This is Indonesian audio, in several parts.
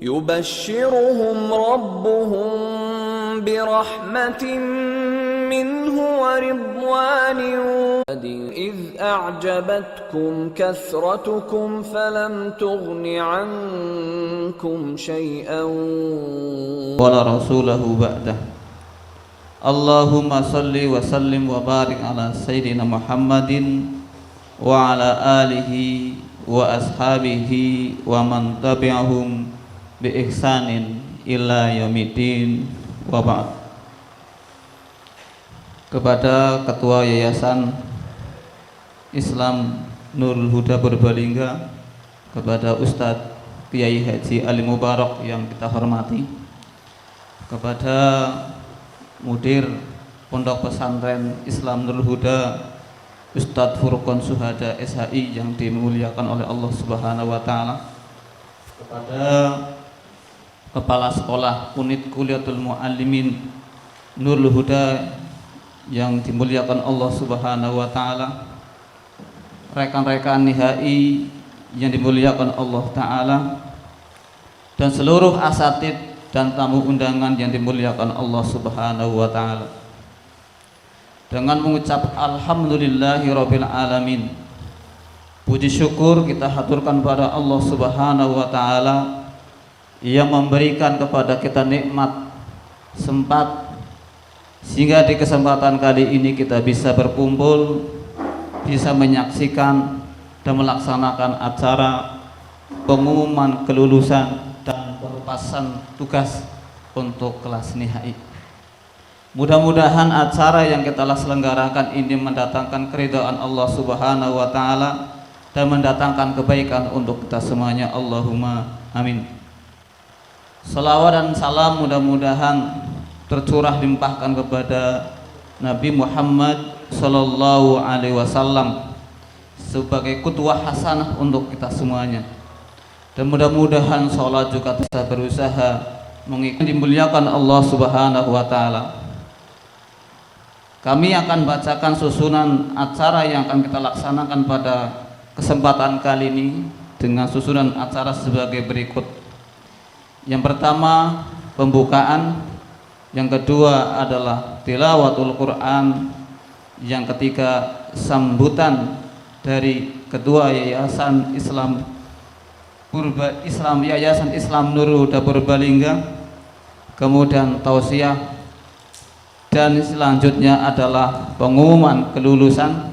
يبشرهم ربهم برحمة منه ورضوان إذ أعجبتكم كثرتكم فلم تغن عنكم شيئا ولا رسوله بعده اللهم صل وسلم وبارك على سيدنا محمد وعلى آله وأصحابه ومن تبعهم بإحسان إلى يوم الدين وبعد. Kepada Ketua Yayasan Islam Nurul Huda Purbalingga, kepada Ustadz Kiai Haji Ali Mubarak yang kita hormati, kepada Mudir Pondok Pesantren Islam Nurul Huda Ustadz Furqon Suhada SHI yang dimuliakan oleh Allah Subhanahu wa Ta'ala, kepada Kepala Sekolah Unit Kuliatul Muallimin Nurul Huda yang dimuliakan Allah Subhanahu wa Ta'ala, rekan-rekan NIHI yang dimuliakan Allah Ta'ala, dan seluruh asatid dan tamu undangan yang dimuliakan Allah Subhanahu wa Ta'ala. Dengan mengucap alhamdulillahirabbil alamin, puji syukur kita haturkan pada Allah Subhanahu wa Ta'ala yang memberikan kepada kita nikmat sempat sehingga di kesempatan kali ini kita bisa berkumpul, bisa menyaksikan dan melaksanakan acara pengumuman kelulusan dan pelepasan tugas untuk kelas NIHI. Mudah-mudahan acara yang kita selenggarakan ini mendatangkan keridhaan Allah Subhanahu wa Ta'ala dan mendatangkan kebaikan untuk kita semuanya. Allahumma amin. Salawat dan salam mudah-mudahan tercurah limpahkan kepada Nabi Muhammad Sallallahu Alaihi Wasallam sebagai qudwah hasanah untuk kita semuanya. Dan mudah-mudahan sholat juga bisa berusaha mengikuti dimuliakan Allah Subhanahu wa Ta'ala. Kami akan bacakan susunan acara yang akan kita laksanakan pada kesempatan kali ini dengan susunan acara sebagai berikut. Yang pertama pembukaan, yang kedua adalah tilawatul Quran, yang ketiga sambutan dari Ketua Yayasan Yayasan Islam Nurul Huda Purbalingga, kemudian tausiah, dan selanjutnya adalah pengumuman kelulusan,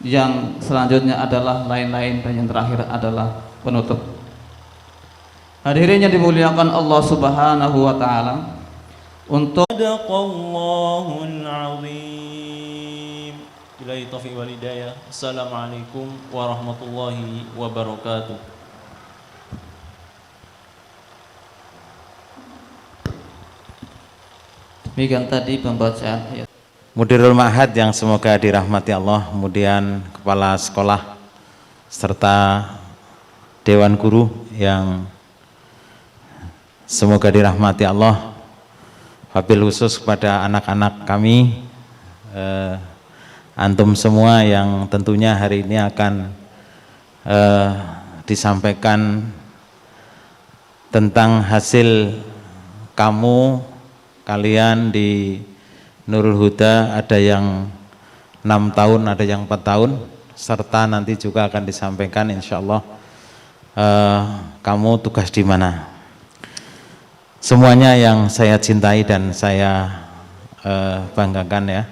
yang selanjutnya adalah lain-lain, dan yang terakhir adalah penutup. Hadirin yang dimuliakan Allah Subhanahu wa Ta'ala, untuk Sadaqallahul azim. Billahi taufiq wal hidayah. Assalamualaikum warahmatullahi wabarakatuh. demikian tadi pembacaan ayat. Mudirul Ma'had yang semoga dirahmati Allah, kemudian kepala sekolah serta dewan guru yang semoga dirahmati Allah. Wabil khusus kepada anak-anak kami, antum semua yang tentunya hari ini akan disampaikan tentang hasil kalian di Nurul Huda, ada yang 6 tahun, ada yang 4 tahun, serta nanti juga akan disampaikan insya Allah kamu tugas di mana. Semuanya yang saya cintai dan saya banggakan ya.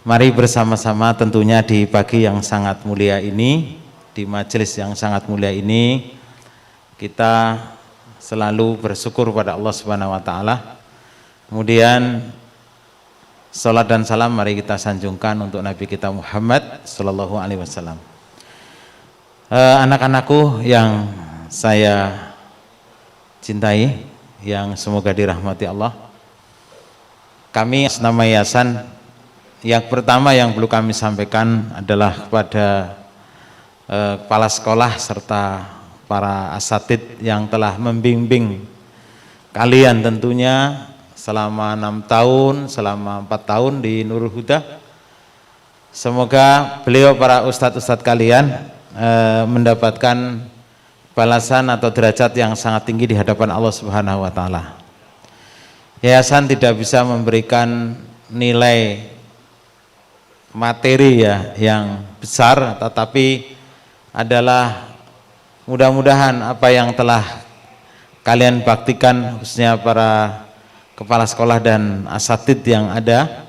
Mari bersama-sama tentunya di pagi yang sangat mulia ini, di majelis yang sangat mulia ini, kita selalu bersyukur pada Allah Subhanahu wa Ta'ala. Kemudian salat dan salam mari kita sanjungkan untuk Nabi kita Muhammad Sallallahu Alaihi Wasallam. Anak-anakku yang saya cintai, yang semoga dirahmati Allah, kami nama yayasan yang pertama yang perlu kami sampaikan adalah kepada kepala sekolah serta para asatid yang telah membimbing kalian tentunya selama 6 tahun, selama 4 tahun di Nurul Huda. Semoga beliau para ustadz-ustadz kalian mendapatkan balasan atau derajat yang sangat tinggi di hadapan Allah Subhanahu wa taala. Yayasan tidak bisa memberikan nilai materi ya yang besar, tetapi adalah mudah-mudahan apa yang telah kalian baktikan, khususnya para kepala sekolah dan asatid yang ada,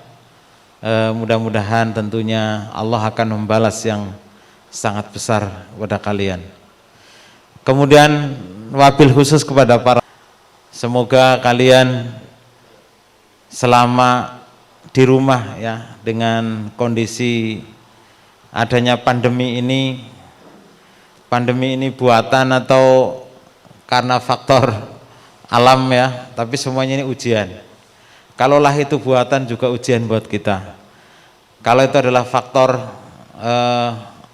mudah-mudahan tentunya Allah akan membalas yang sangat besar kepada kalian. Kemudian wabil khusus kepada para, semoga kalian selama di rumah ya, dengan kondisi adanya pandemi ini buatan atau karena faktor alam ya, tapi semuanya ini ujian. Kalaulah itu buatan juga ujian buat kita. Kalau itu adalah faktor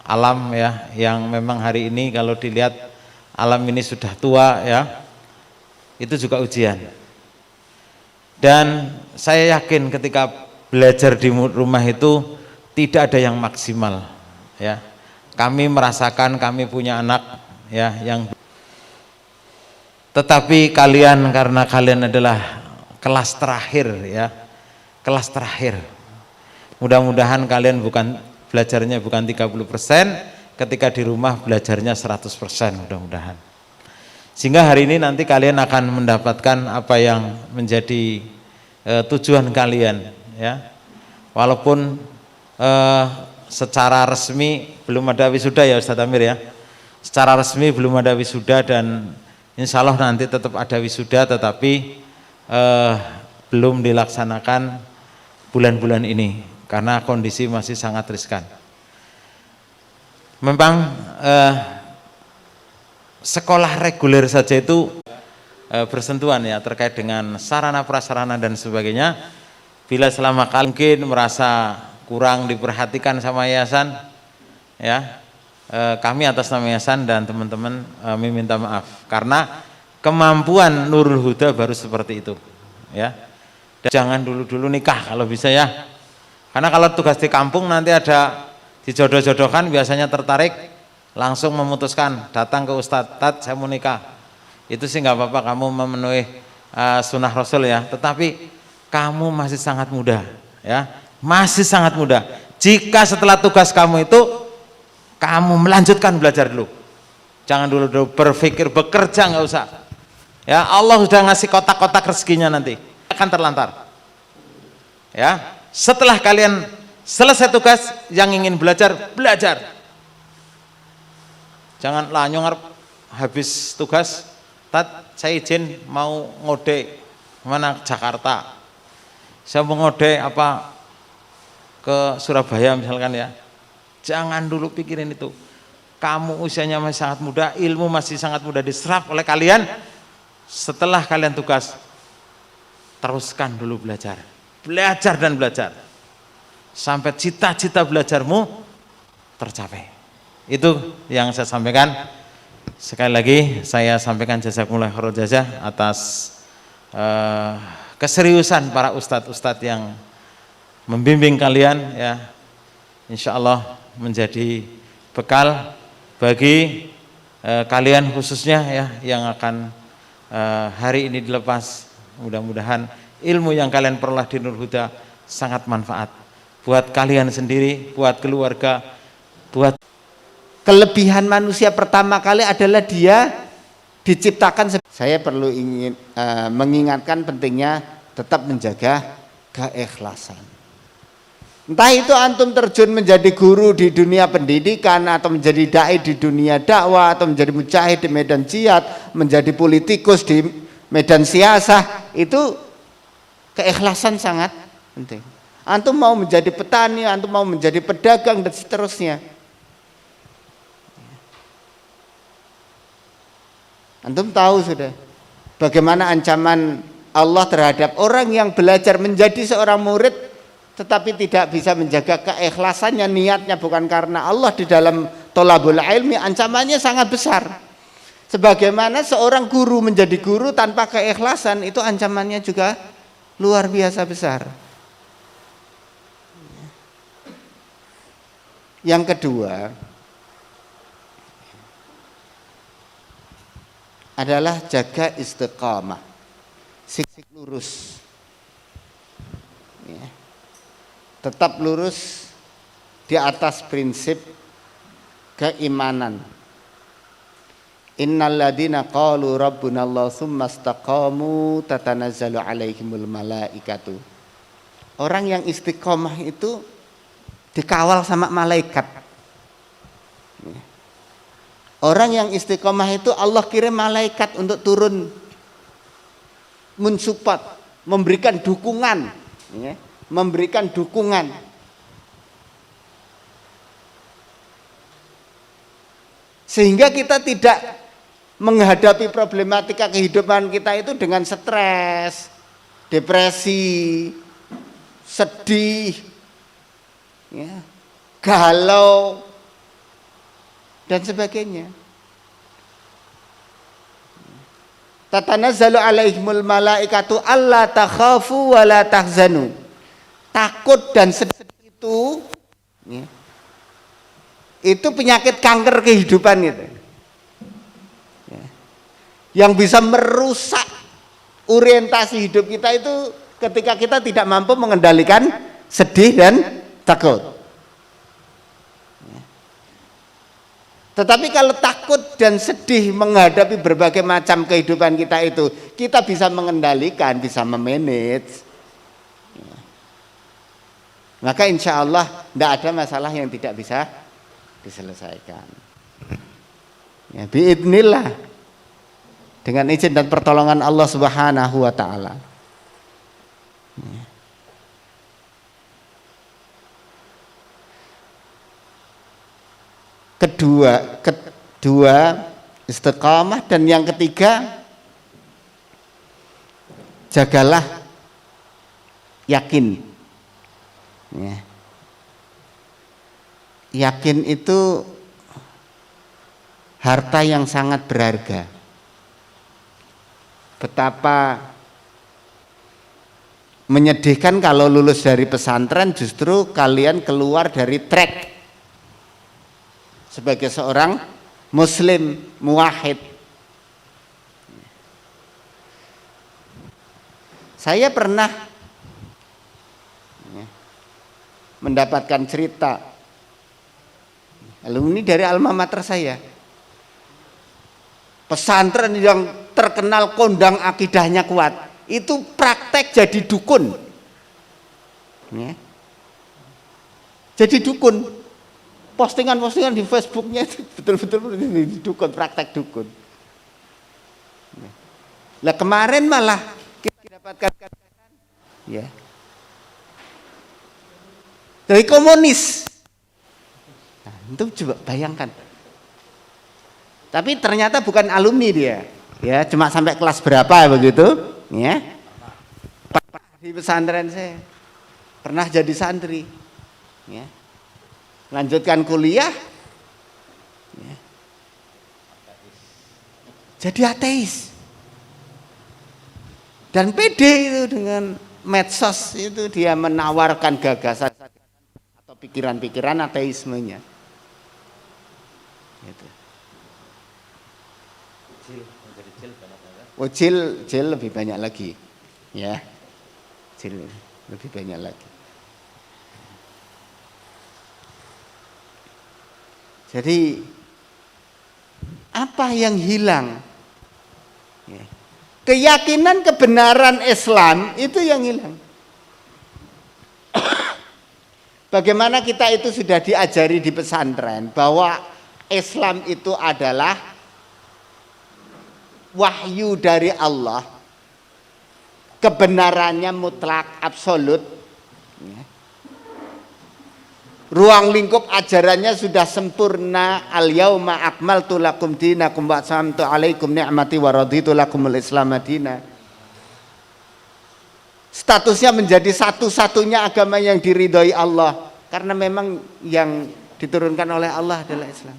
alam ya, yang memang hari ini kalau dilihat alam ini sudah tua ya, itu juga ujian. Dan saya yakin ketika belajar di rumah itu tidak ada yang maksimal ya. Kami merasakan, kami punya anak ya yang, tetapi kalian, karena kalian adalah kelas terakhir ya, kelas terakhir, mudah-mudahan kalian belajarnya bukan 30%, ketika di rumah belajarnya 100%, mudah-mudahan. Sehingga hari ini nanti kalian akan mendapatkan apa yang menjadi tujuan kalian ya. Walaupun secara resmi belum ada wisuda ya Ustadz Amir ya. Secara resmi belum ada wisuda, dan insya Allah nanti tetap ada wisuda, tetapi belum dilaksanakan bulan-bulan ini karena kondisi masih sangat riskan. Memang sekolah reguler saja itu bersentuhan ya terkait dengan sarana prasarana dan sebagainya. Bila selama kali mungkin merasa kurang diperhatikan sama yayasan ya, kami atas nama yayasan dan teman-teman meminta maaf karena kemampuan Nurul Huda baru seperti itu ya. Dan jangan dulu-dulu nikah kalau bisa ya, karena kalau tugas di kampung nanti ada dijodoh-jodohkan, biasanya tertarik langsung memutuskan datang ke Ustadz, Tat saya mau nikah. Itu sih nggak apa-apa, kamu memenuhi sunnah Rasul ya, tetapi kamu masih sangat muda ya, masih sangat muda. Jika setelah tugas kamu itu kamu melanjutkan belajar dulu, jangan dulu berpikir bekerja, nggak usah ya. Allah sudah ngasih kotak-kotak rezekinya, nanti akan terlantar ya. Setelah kalian selesai tugas, yang ingin belajar, belajar. Jangan lanyo ngarep habis tugas, Tat saya izin mau ngode mana Jakarta, saya mau ngode apa ke Surabaya misalkan ya. Jangan dulu pikirin itu. Kamu usianya masih sangat muda, ilmu masih sangat mudah diserap oleh kalian. Setelah kalian tugas, teruskan dulu belajar, belajar dan belajar sampai cita-cita belajarmu tercapai. Itu yang saya sampaikan. Sekali lagi saya sampaikan jazakumullah khairul jazah atas keseriusan para ustadz-ustadz yang membimbing kalian ya. Insya Allah menjadi bekal bagi kalian khususnya ya, yang akan hari ini dilepas. Mudah-mudahan ilmu yang kalian peroleh di Nur Huda sangat manfaat buat kalian sendiri, buat keluarga, buat. Kelebihan manusia pertama kali adalah dia diciptakan. Saya perlu mengingatkan pentingnya tetap menjaga keikhlasan. Entah itu antum terjun menjadi guru di dunia pendidikan, atau menjadi dai di dunia dakwah, atau menjadi mujahid di medan jihad, menjadi politikus di medan siasah, itu keikhlasan sangat penting. Antum mau menjadi petani, antum mau menjadi pedagang dan seterusnya. Antum tahu sudah bagaimana ancaman Allah terhadap orang yang belajar menjadi seorang murid tetapi tidak bisa menjaga keikhlasannya, niatnya bukan karena Allah di dalam thalabul ilmi, ancamannya sangat besar. Sebagaimana seorang guru menjadi guru tanpa keikhlasan, itu ancamannya juga luar biasa besar. Yang kedua, adalah jaga istiqamah, sik lurus. Ya. Tetap lurus di atas prinsip keimanan. Innal ladzina qalu rabbuna Allah tsumma istaqamu tatanazzalu alaihimul malaikatu. Orang yang istiqomah itu dikawal sama malaikat. Orang yang istiqomah itu Allah kirim malaikat untuk turun mensupport, memberikan dukungan, memberikan dukungan. Sehingga kita tidak menghadapi problematika kehidupan kita itu dengan stres, depresi, sedih, ya, galau, dan sebagainya. Tatanazzalu alaihimul malaikatu alla takhafu wa la tahzanu. Takut dan sedih itu, ya, itu penyakit kanker kehidupan itu. Yang bisa merusak orientasi hidup kita itu ketika kita tidak mampu mengendalikan sedih dan takut. Tetapi kalau takut dan sedih menghadapi berbagai macam kehidupan kita itu, kita bisa mengendalikan, bisa memanage. Maka insya Allah tidak ada masalah yang tidak bisa diselesaikan. Ya, biidnillah. Dengan izin dan pertolongan Allah Subhanahu wa taala. Kedua istiqamah, dan yang ketiga jagalah yakin. Ya. Yakin itu harta yang sangat berharga. Betapa menyedihkan kalau lulus dari pesantren justru kalian keluar dari track sebagai seorang muslim muwahhid. Saya pernah mendapatkan cerita alumni dari alma mater saya, pesantren yang terkenal kondang akidahnya kuat, itu praktek jadi dukun, ya. Jadi dukun, postingan-postingan di Facebooknya itu betul-betul dukun, praktek dukun. Lah kemarin malah kita dapatkan, ya, dari komunis. Nah, itu coba bayangkan. Tapi ternyata bukan alumni dia. Ya, cuma sampai kelas berapa begitu, ya. Di pesantren saya pernah jadi santri, ya. Lanjutkan kuliah, ya. Jadi ateis. Dan pede itu dengan medsos itu dia menawarkan gagasan atau pikiran-pikiran ateismenya. Gitu. Oh, jil lebih banyak lagi, ya, jil lebih banyak lagi. Jadi apa yang hilang? Ya. Keyakinan kebenaran Islam itu yang hilang. Bagaimana kita itu sudah diajari di pesantren bahwa Islam itu adalah wahyu dari Allah, kebenarannya mutlak, absolut. Ruang lingkup ajarannya sudah sempurna. Al-yauma akmaltu lakum dinakum wa atmamtu alaikum ni'mati wa raditu lakumul Islam madina. Statusnya menjadi satu-satunya agama yang diridhoi Allah, karena memang yang diturunkan oleh Allah adalah Islam.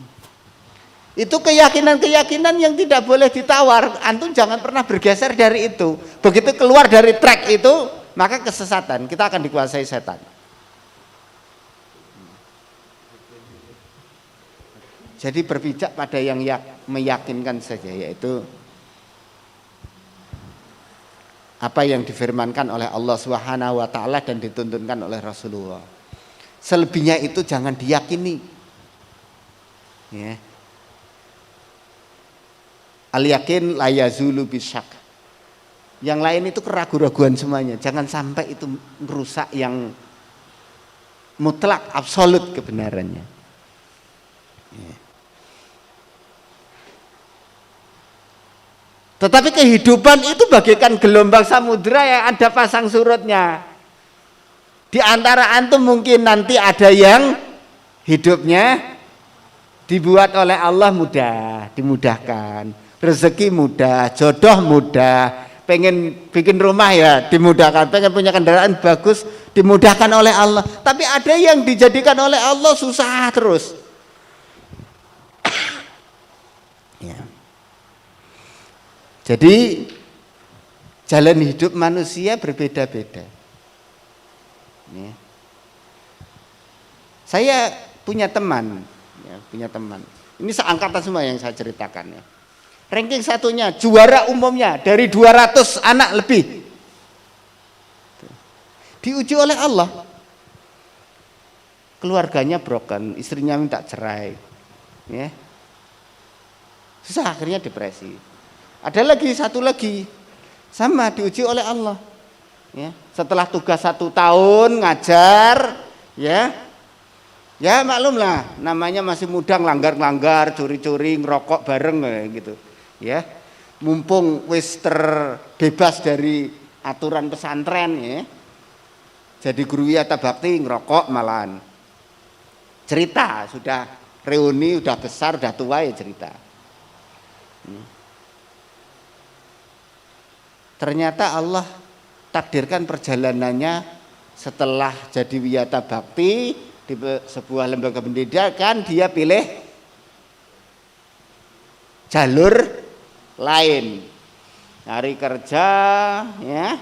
Itu keyakinan-keyakinan yang tidak boleh ditawar. Antum jangan pernah bergeser dari itu. Begitu keluar dari track itu, maka kesesatan, kita akan dikuasai setan. Jadi berpijak pada yang meyakinkan saja, yaitu apa yang difirmankan oleh Allah Subhanahu wa taala dan dituntunkan oleh Rasulullah. Selebihnya itu jangan diyakini. Ya. Al yakin la yazulu bisyak. Yang lain itu keraguan-raguan semuanya. Jangan sampai itu merusak yang mutlak, absolut kebenarannya. Ya. Tetapi kehidupan itu bagaikan gelombang samudra yang ada pasang surutnya. Di antara antum mungkin nanti ada yang hidupnya dibuat oleh Allah mudah, dimudahkan. Rezeki mudah, jodoh mudah, pengen bikin rumah ya dimudahkan, pengen punya kendaraan bagus dimudahkan oleh Allah. Tapi ada yang dijadikan oleh Allah susah terus. Ya. Jadi jalan hidup manusia berbeda-beda. Ya. Saya punya teman, Ini seangkatan semua yang saya ceritakan ya. Ranking satunya, juara umumnya dari 200 anak lebih. Diuji oleh Allah. Keluarganya broken, istrinya minta cerai. Ya. Susah, akhirnya depresi. Ada lagi, satu lagi, sama diuji oleh Allah. Ya. Setelah tugas 1 tahun ngajar, ya maklumlah, namanya masih muda, ngelanggar-ngelanggar, curi-curi, ngerokok bareng gitu. Ya, mumpung wis terbebas dari aturan pesantren ya. Jadi guru wiyata bakti ngerokok malahan. Cerita sudah reuni, udah besar, udah tua ya cerita. Ternyata Allah takdirkan perjalanannya setelah jadi wiyata bakti di sebuah lembaga pendidikan, dia pilih jalur lain, cari kerja, ya,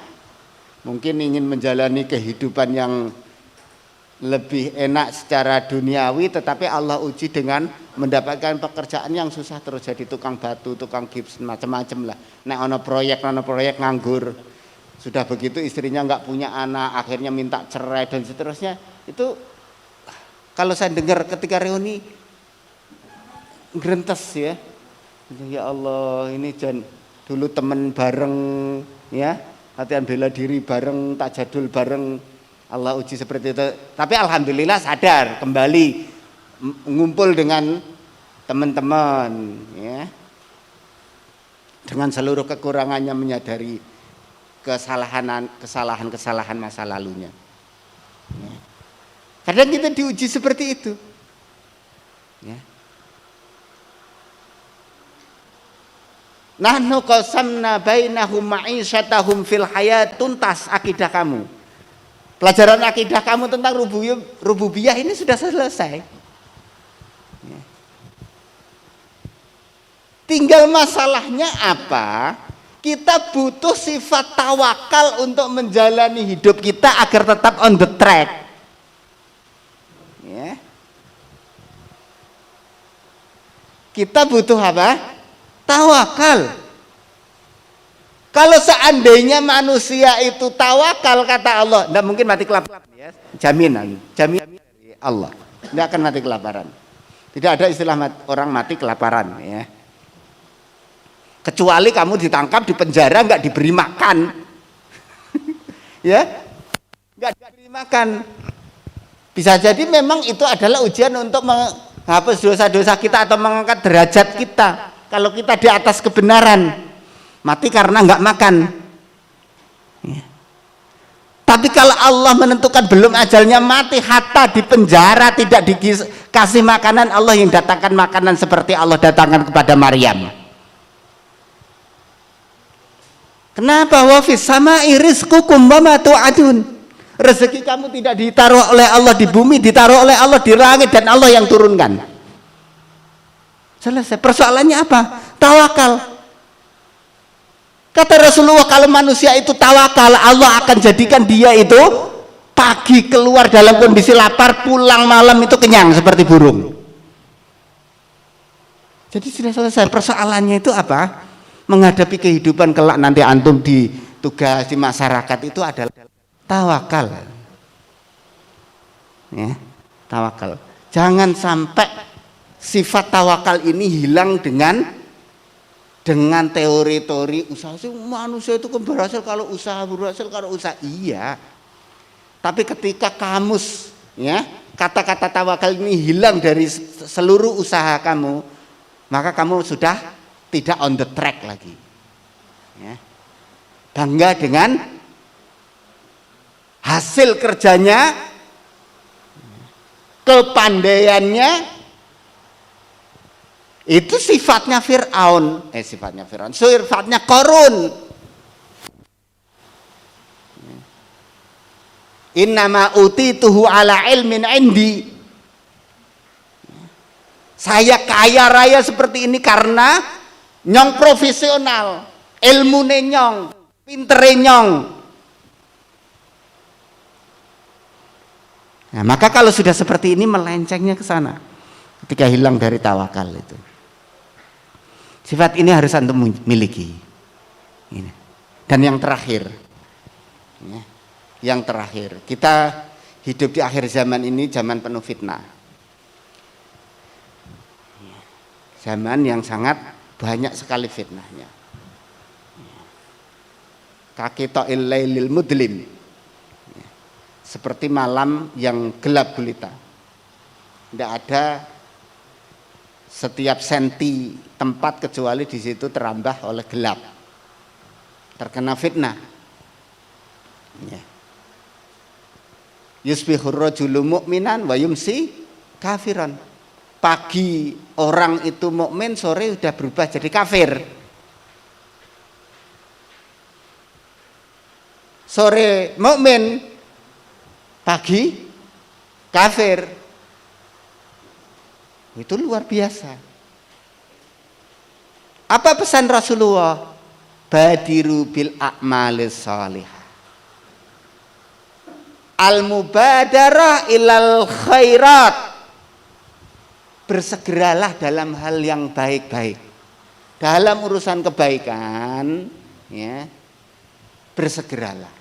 mungkin ingin menjalani kehidupan yang lebih enak secara duniawi, tetapi Allah uji dengan mendapatkan pekerjaan yang susah terus, jadi tukang batu, tukang gips, macam-macam lah. Nek ono proyek nganggur, sudah begitu istrinya nggak punya anak, akhirnya minta cerai dan seterusnya. Itu kalau saya dengar ketika reuni, gerentes ya. Ya Allah, ini dulu temen bareng ya, latihan bela diri bareng, tajadul bareng, Allah uji seperti itu. Tapi alhamdulillah sadar kembali ngumpul dengan teman-teman ya. Dengan seluruh kekurangannya, menyadari kesalahan masa lalunya. Ya. Kadang kita diuji seperti itu. Ya. Nahnu qasamna bainahum ma'isyatahum fil hayat. Tuntas akidah kamu. Pelajaran akidah kamu tentang rububiyah ini sudah selesai. Ya. Tinggal masalahnya apa? Kita butuh sifat tawakal untuk menjalani hidup kita agar tetap on the track. Ya. Kita butuh apa? Tawakal. Kalau seandainya manusia itu tawakal, kata Allah, tidak mungkin mati kelaparan. Ya. Jaminan dari Allah, tidak akan mati kelaparan. Tidak ada istilah orang mati kelaparan. Ya. Kecuali kamu ditangkap di penjara, nggak diberi makan, ya, nggak diberi makan. Bisa jadi memang itu adalah ujian untuk menghapus dosa-dosa kita atau mengangkat derajat kita. Kalau kita di atas kebenaran, mati karena nggak makan. Ya. Tapi kalau Allah menentukan belum ajalnya mati, hatta di penjara tidak dikasih makanan, Allah yang datangkan makanan seperti Allah datangkan kepada Maryam. Kenapa? Wa fis sama'i rizqukum wa ma tu'adun. Rezeki kamu tidak ditaruh oleh Allah di bumi, ditaruh oleh Allah di langit, dan Allah yang turunkan. Selesai. Persoalannya apa? Tawakal. Kata Rasulullah, kalau manusia itu tawakal, Allah akan jadikan dia itu pagi keluar dalam kondisi lapar, pulang malam itu kenyang seperti burung. Jadi sudah selesai. Persoalannya itu apa? Menghadapi kehidupan kelak nanti antum tugas di masyarakat itu adalah tawakal. Ya, tawakal. Jangan sampai sifat tawakal ini hilang dengan teori-teori usaha. Manusia itu kan berhasil kalau usaha, iya. Tapi ketika kamus, ya, kata-kata tawakal ini hilang dari seluruh usaha kamu, maka kamu sudah tidak on the track lagi. Ya. Bangga dengan hasil kerjanya, kepandaiannya. Itu sifatnya Fir'aun, sifatnya Qarun. Innama utituhu ala ilmin indi. Saya kaya raya seperti ini karena nyong profesional, ilmune nyong, pintere nyong. Nah, maka kalau sudah seperti ini melencengnya ke sana ketika hilang dari tawakal itu. Sifat ini harus antum miliki. Ini. Dan yang terakhir, ya, yang terakhir, kita hidup di akhir zaman ini zaman penuh fitnah. Zaman yang sangat banyak sekali fitnahnya. Kaqita'il lailil mudlim. Seperti malam yang gelap gulita. Tidak ada setiap senti tempat kecuali di situ terambah oleh gelap, terkena fitnah. Ya. Yusbihur rajulu mu'minan wa yumsi kafiran. Pagi orang itu mukmin, sore sudah berubah jadi kafir. Sore mukmin, pagi kafir. Itu luar biasa. Apa pesan Rasulullah? Badiru bil a'malis salihah. Al-mubadarah ilal khairat. Bersegeralah dalam hal yang baik-baik. Dalam urusan kebaikan, ya, bersegeralah.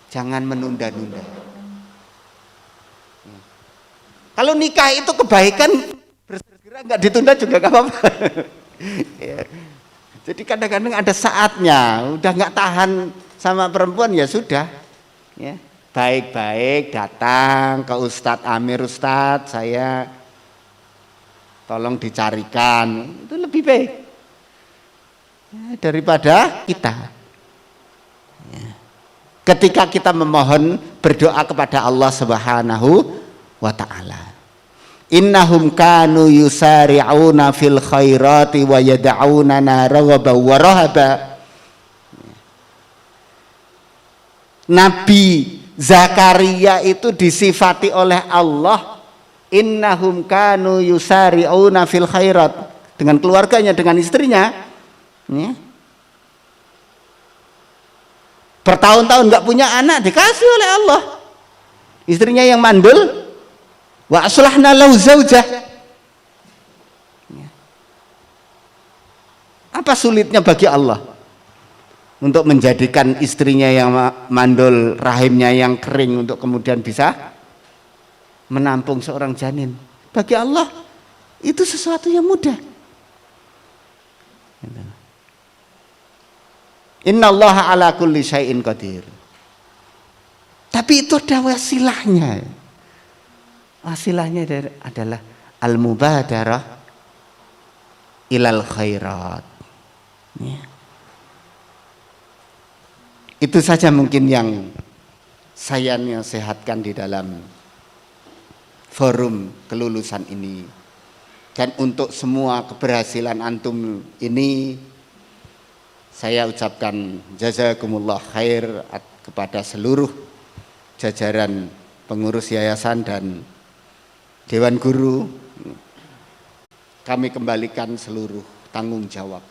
Jangan menunda-nunda. Kalau nikah itu kebaikan, bersegera nggak ditunda juga nggak apa-apa. Ya. Jadi kadang-kadang ada saatnya, udah nggak tahan sama perempuan ya sudah, ya, baik-baik datang ke Ustadz Amir, Ustadz saya tolong dicarikan, itu lebih baik ya, daripada kita. Ya. Ketika kita memohon berdoa kepada Allah Subhanahu wa ta'ala, innahum kanu yusari'una fil khairati wa yad'aunana raghaba wa rahaba. Nabi Zakaria itu disifati oleh Allah, innahum kanu yusari'una fil khairat, dengan keluarganya, dengan istrinya, ya. Bertahun-tahun nggak punya anak, dikasih oleh Allah istrinya yang mandul. Wa aslahna lahu zaujah. Apa sulitnya bagi Allah untuk menjadikan istrinya yang mandul, rahimnya yang kering, untuk kemudian bisa menampung seorang janin? Bagi Allah itu sesuatu yang mudah. Innallaha ala kulli syai'in qadir. Tapi itu ada wasilahnya. Wasilahnya adalah al-mubadarah ilal khairat. Ya. Itu saja mungkin yang saya nasihatkan di dalam forum kelulusan ini. Dan untuk semua keberhasilan antum ini, saya ucapkan jazakumullah khair kepada seluruh jajaran pengurus yayasan dan Dewan Guru. Kami kembalikan seluruh tanggung jawab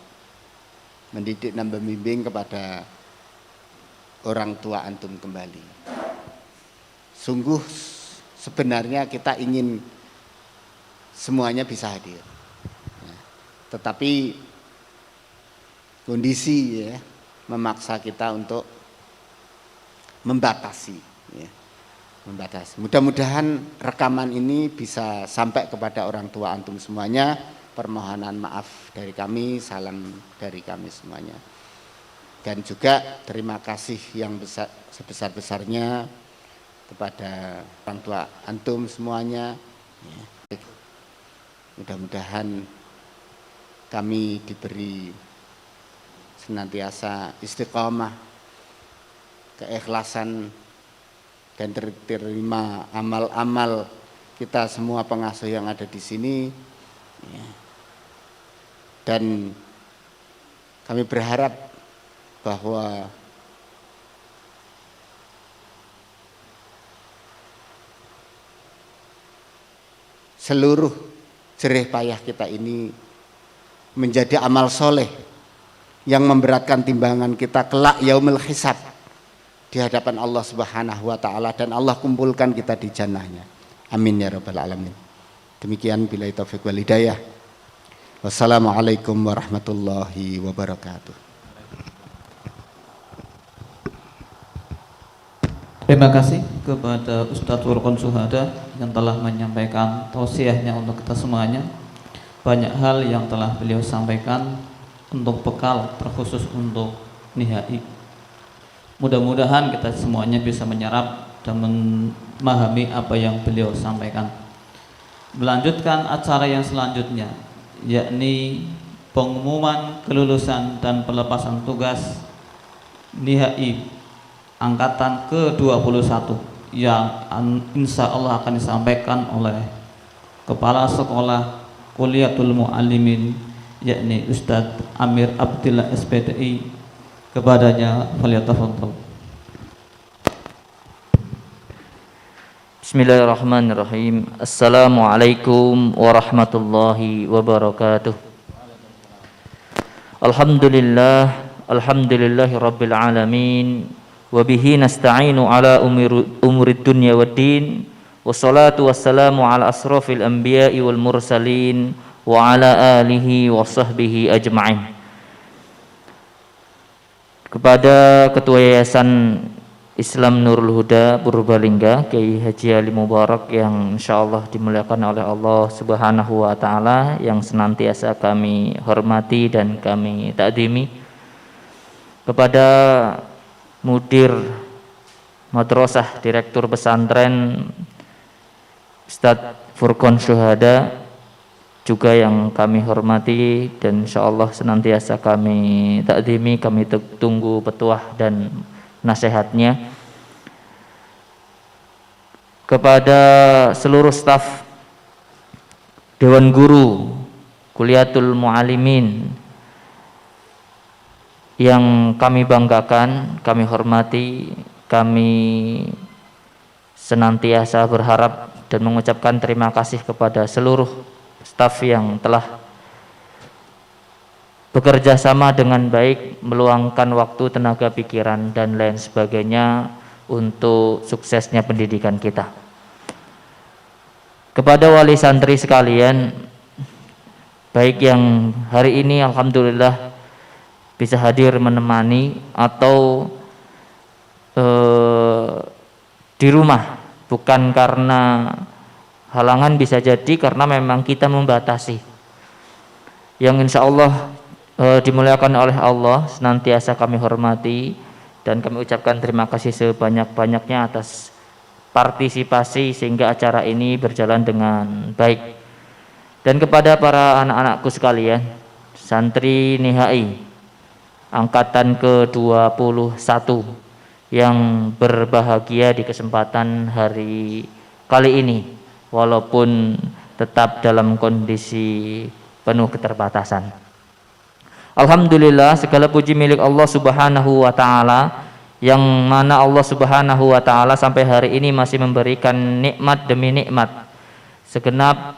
mendidik dan membimbing kepada orang tua antum kembali. Sungguh sebenarnya kita ingin semuanya bisa hadir, tetapi kondisi, ya, memaksa kita untuk membatasi. Ya. Membatasi. Mudah-mudahan rekaman ini bisa sampai kepada orang tua antum semuanya. Permohonan maaf dari kami, salam dari kami semuanya. Dan juga terima kasih yang sebesar-besarnya kepada orang tua antum semuanya. Ya. Mudah-mudahan kami diberi senantiasa istiqomah, keikhlasan, dan terima amal-amal kita semua pengasuh yang ada di sini. Ya. Dan kami berharap bahwa seluruh jerih payah kita ini menjadi amal soleh yang memberatkan timbangan kita kelak yaumul hisab di hadapan Allah Subhanahu wa taala, dan Allah kumpulkan kita di jannahnya. Amin ya rabbal alamin. Demikian billahi taufiq wal hidayah. Wassalamualaikum warahmatullahi wabarakatuh. Terima kasih kepada Ustadz Furqan Syuhada yang telah menyampaikan tausiahnya untuk kita semuanya. Banyak hal yang telah beliau sampaikan untuk bekal terkhusus untuk nihai. Mudah-mudahan kita semuanya bisa menyerap dan memahami apa yang beliau sampaikan. Melanjutkan acara yang selanjutnya, yakni pengumuman kelulusan dan pelepasan tugas nihai angkatan ke-21 yang insya Allah akan disampaikan oleh Kepala Sekolah Kuliatul Muallimin, yakni Ustadz Amir Abdillah SPDI. Kepadanya falyatafadhal. Bismillahirrahmanirrahim. Assalamualaikum warahmatullahi wabarakatuh. Alhamdulillahi rabbil alamin. Wabihi nasta'inu ala umurid dunya waddin. Wassalatu wassalamu ala asrafil anbiya'i wal mursalin wa ala alihi wa sahbihi ajma'in. Kepada Ketua Yayasan Islam Nurul Huda Purbalingga, Kiai Haji Ali Mubarak, yang insyaallah dimuliakan oleh Allah Subhanahu wa taala, yang senantiasa kami hormati dan kami takdimi. Kepada Mudir Madrasah Direktur Pesantren Ustadz Furqan Syuhada juga yang kami hormati, dan insyaallah senantiasa kami takdimi, kami tunggu petuah dan nasihatnya. Kepada seluruh staf Dewan Guru Kuliatul Muallimin yang kami banggakan, kami hormati, kami senantiasa berharap dan mengucapkan terima kasih kepada seluruh staf yang telah bekerja sama dengan baik, meluangkan waktu, tenaga, pikiran, dan lain sebagainya untuk suksesnya pendidikan kita. Kepada wali santri sekalian, baik yang hari ini alhamdulillah bisa hadir menemani atau di rumah, bukan karena halangan, bisa jadi karena memang kita membatasi. Yang insya Allah dimuliakan oleh Allah, senantiasa kami hormati dan kami ucapkan terima kasih sebanyak-banyaknya atas partisipasi sehingga acara ini berjalan dengan baik. Dan kepada para anak-anakku sekalian, santri nihai angkatan ke-21 yang berbahagia di kesempatan hari kali ini, walaupun tetap dalam kondisi penuh keterbatasan. Alhamdulillah, segala puji milik Allah Subhanahu wa taala, yang mana Allah Subhanahu wa taala sampai hari ini masih memberikan nikmat demi nikmat. Segenap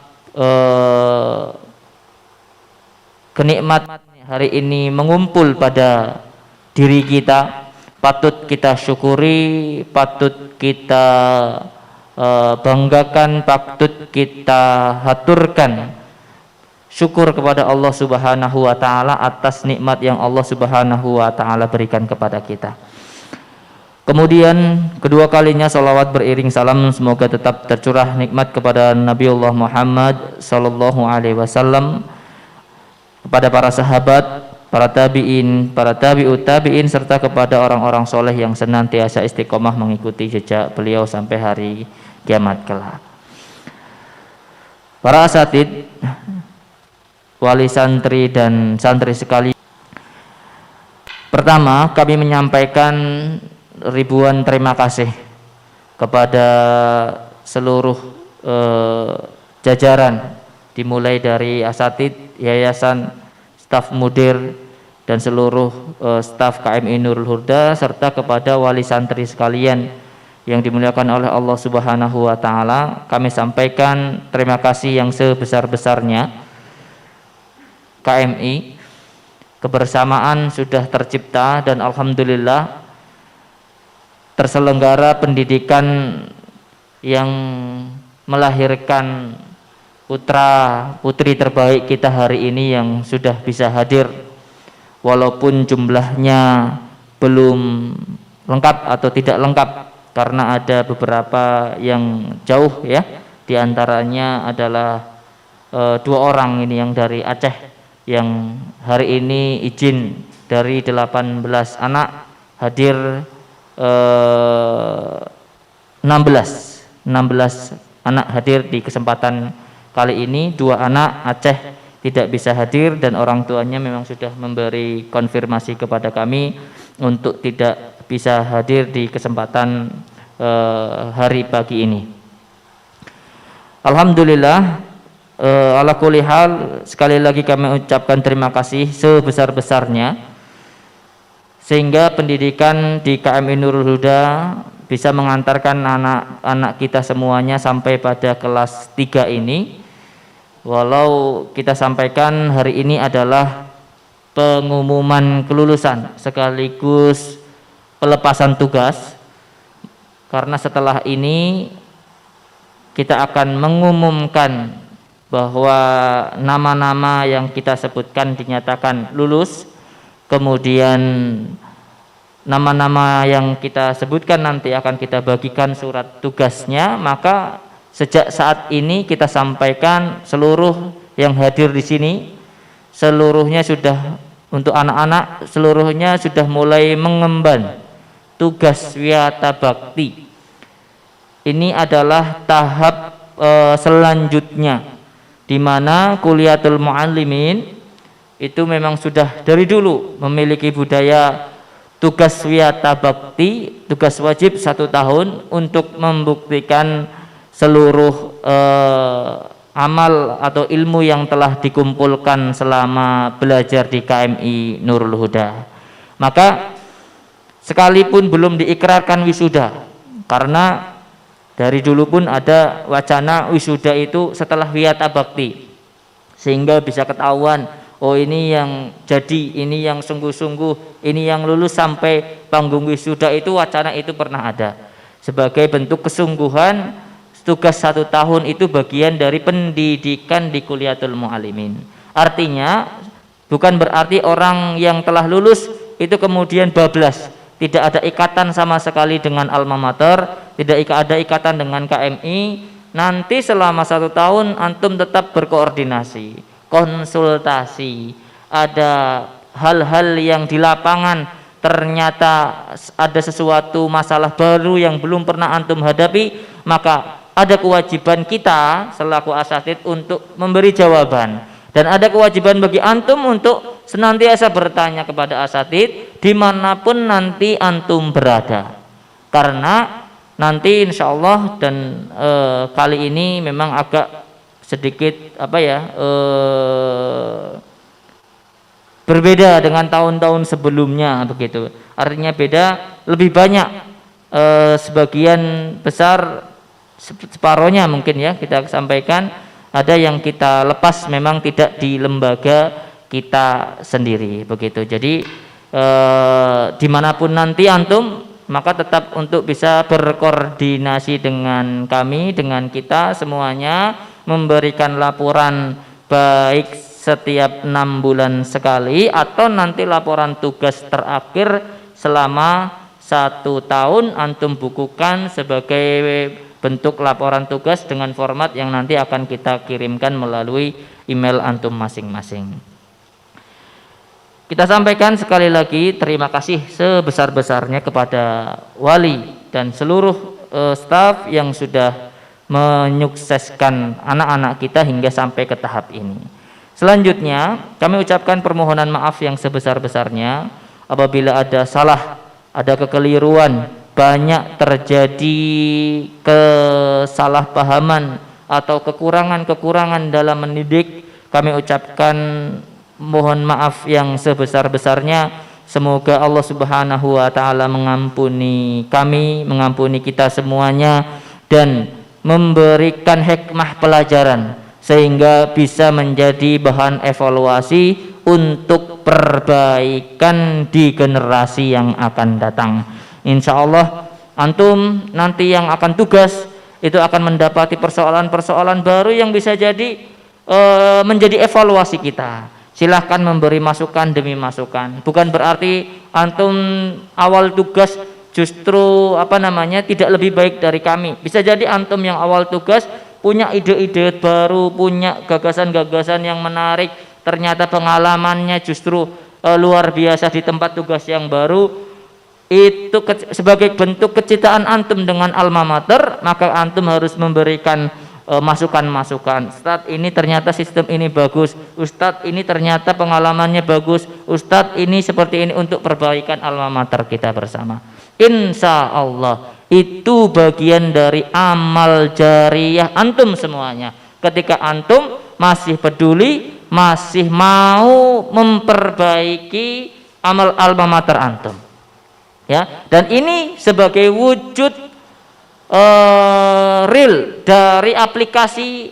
kenikmatan hari ini mengumpul pada diri kita, patut kita syukuri, patut kita banggakan, patut kita haturkan syukur kepada Allah Subhanahu wa taala atas nikmat yang Allah Subhanahu wa taala berikan kepada kita. Kemudian kedua kalinya salawat beriring salam semoga tetap tercurah nikmat kepada Nabiullah Muhammad sallallahu alaihi wasallam, kepada para sahabat, para tabi'in, para tabi'ut tabi'in, serta kepada orang-orang soleh yang senantiasa istiqomah mengikuti jejak beliau sampai hari kiamat kelak. Para asatid, wali santri dan santri sekalian, pertama kami menyampaikan ribuan terima kasih kepada seluruh jajaran, dimulai dari asatid, yayasan, staf mudir, dan seluruh staf KMI Nurul Huda, serta kepada wali santri sekalian yang dimuliakan oleh Allah Subhanahu wa taala. Kami sampaikan terima kasih yang sebesar-besarnya. KMI kebersamaan sudah tercipta dan alhamdulillah terselenggara pendidikan yang melahirkan putra putri terbaik kita hari ini yang sudah bisa hadir, walaupun jumlahnya belum lengkap atau tidak lengkap karena ada beberapa yang jauh ya, diantaranya adalah 2 orang ini yang dari Aceh yang hari ini izin dari 18 anak hadir 16 anak hadir di kesempatan kali ini. 2 anak Aceh tidak bisa hadir dan orang tuanya memang sudah memberi konfirmasi kepada kami untuk tidak bisa hadir di kesempatan hari pagi ini. Alhamdulillah, ala kulli hal, sekali lagi kami ucapkan terima kasih sebesar-besarnya sehingga pendidikan di KMI Nurul Huda bisa mengantarkan anak-anak kita semuanya sampai pada kelas 3 ini. Walau kita sampaikan hari ini adalah pengumuman kelulusan sekaligus pelepasan tugas, karena setelah ini kita akan mengumumkan bahwa nama-nama yang kita sebutkan dinyatakan lulus. Kemudian nama-nama yang kita sebutkan nanti akan kita bagikan surat tugasnya. Maka sejak saat ini kita sampaikan seluruh yang hadir di sini, seluruhnya sudah, untuk anak-anak seluruhnya sudah mulai mengemban tugas wiyata bakti. Ini adalah tahap selanjutnya, di mana Kuliatul Muallimin itu memang sudah dari dulu memiliki budaya tugas wiyata bakti, tugas wajib 1 tahun untuk membuktikan seluruh amal atau ilmu yang telah dikumpulkan selama belajar di KMI Nurul Huda. Maka sekalipun belum diikrarkan wisuda, karena dari dulu pun ada wacana wisuda itu setelah wiyata bakti, sehingga bisa ketahuan, oh ini yang jadi, ini yang sungguh-sungguh, ini yang lulus sampai panggung wisuda, itu wacana itu pernah ada. Sebagai bentuk kesungguhan, tugas 1 tahun itu bagian dari pendidikan di Kuliatul Muallimin. Artinya bukan berarti orang yang telah lulus itu kemudian bablas, tidak ada ikatan sama sekali dengan alma mater, tidak ada ikatan dengan KMI. Nanti selama 1 tahun antum tetap berkoordinasi, konsultasi, ada hal-hal yang di lapangan ternyata ada sesuatu masalah baru yang belum pernah antum hadapi, maka ada kewajiban kita selaku asatid untuk memberi jawaban, dan ada kewajiban bagi antum untuk senantiasa bertanya kepada asatid dimanapun nanti antum berada. Karena nanti insya Allah, dan kali ini memang agak sedikit berbeda dengan tahun-tahun sebelumnya begitu. Artinya beda, lebih banyak, sebagian besar, separohnya mungkin ya kita sampaikan, ada yang kita lepas memang tidak di lembaga kita sendiri begitu. Jadi dimanapun nanti antum, maka tetap untuk bisa berkoordinasi dengan kami, dengan kita semuanya, memberikan laporan baik setiap 6 bulan sekali, atau nanti laporan tugas terakhir selama 1 tahun antum bukukan sebagai bentuk laporan tugas dengan format yang nanti akan kita kirimkan melalui email antum masing-masing. Kita sampaikan sekali lagi terima kasih sebesar-besarnya kepada wali dan seluruh staf yang sudah menyukseskan anak-anak kita hingga sampai ke tahap ini. Selanjutnya kami ucapkan permohonan maaf yang sebesar-besarnya apabila ada salah, ada kekeliruan, banyak terjadi kesalahpahaman atau kekurangan-kekurangan dalam mendidik. Kami ucapkan mohon maaf yang sebesar-besarnya. Semoga Allah Subhanahu wa taala mengampuni kami, mengampuni kita semuanya, dan memberikan hikmah pelajaran sehingga bisa menjadi bahan evaluasi untuk perbaikan di generasi yang akan datang. Insya Allah antum nanti yang akan tugas itu akan mendapati persoalan-persoalan baru yang bisa jadi menjadi evaluasi kita. Silahkan memberi masukan demi masukan. Bukan berarti antum awal tugas justru tidak lebih baik dari kami. Bisa jadi antum yang awal tugas punya ide-ide baru, punya gagasan-gagasan yang menarik, ternyata pengalamannya justru luar biasa di tempat tugas yang baru. Itu sebagai bentuk kecintaan antum dengan alma mater, maka antum harus memberikan masukan-masukan. Ustadz, ini ternyata sistem ini bagus. Ustadz, ini ternyata pengalamannya bagus. Ustadz, ini seperti ini, untuk perbaikan alma mater kita bersama. Insya Allah itu bagian dari amal jariyah antum semuanya. Ketika antum masih peduli, masih mau memperbaiki amal alma mater antum, ya. Dan ini sebagai wujud real dari aplikasi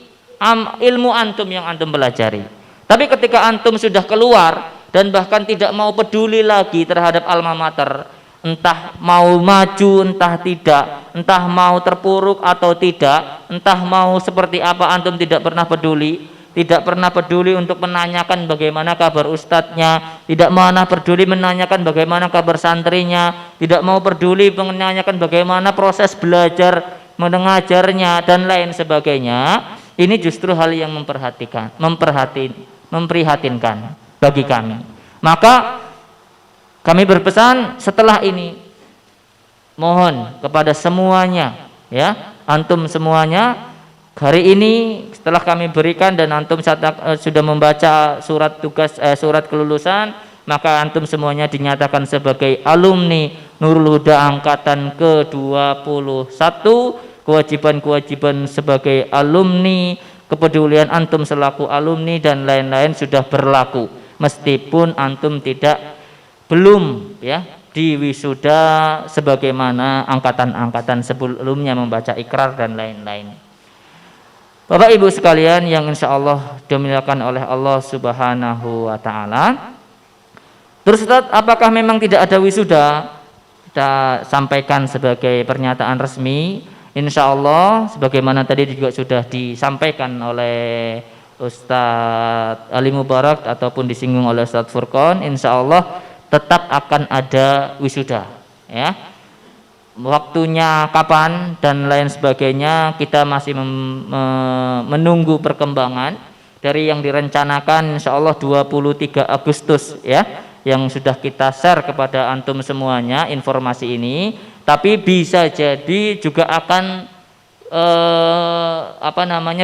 ilmu antum yang antum pelajari. Tapi ketika antum sudah keluar dan bahkan tidak mau peduli lagi terhadap alma mater, entah mau maju entah tidak, entah mau terpuruk atau tidak, entah mau seperti apa, antum tidak pernah peduli. Tidak pernah peduli untuk menanyakan bagaimana kabar ustadznya, tidak pernah peduli menanyakan bagaimana kabar santrinya, tidak mau peduli menanyakan bagaimana proses belajar mengajarnya dan lain sebagainya. Ini justru hal yang memprihatinkan bagi kami. Maka kami berpesan setelah ini, mohon kepada semuanya, ya, antum semuanya, hari ini setelah kami berikan dan antum sudah membaca surat tugas surat kelulusan, maka antum semuanya dinyatakan sebagai alumni Nurul Huda angkatan ke-21. Kewajiban-kewajiban sebagai alumni, kepedulian antum selaku alumni dan lain-lain sudah berlaku, meskipun antum belum ya diwisuda sebagaimana angkatan-angkatan sebelumnya membaca ikrar dan lain-lain. Bapak Ibu sekalian yang insya Allah dimuliakan oleh Allah Subhanahu wa taala. Terus Ustaz, apakah memang tidak ada wisuda? Kita sampaikan sebagai pernyataan resmi, insya Allah sebagaimana tadi juga sudah disampaikan oleh Ustadz Ali Mubarak ataupun disinggung oleh Ustadz Furqon, insya Allah tetap akan ada wisuda, ya. Waktunya kapan dan lain sebagainya kita masih menunggu perkembangan dari yang direncanakan insya Allah 23 Agustus, ya, yang sudah kita share kepada antum semuanya informasi ini. Tapi bisa jadi juga akan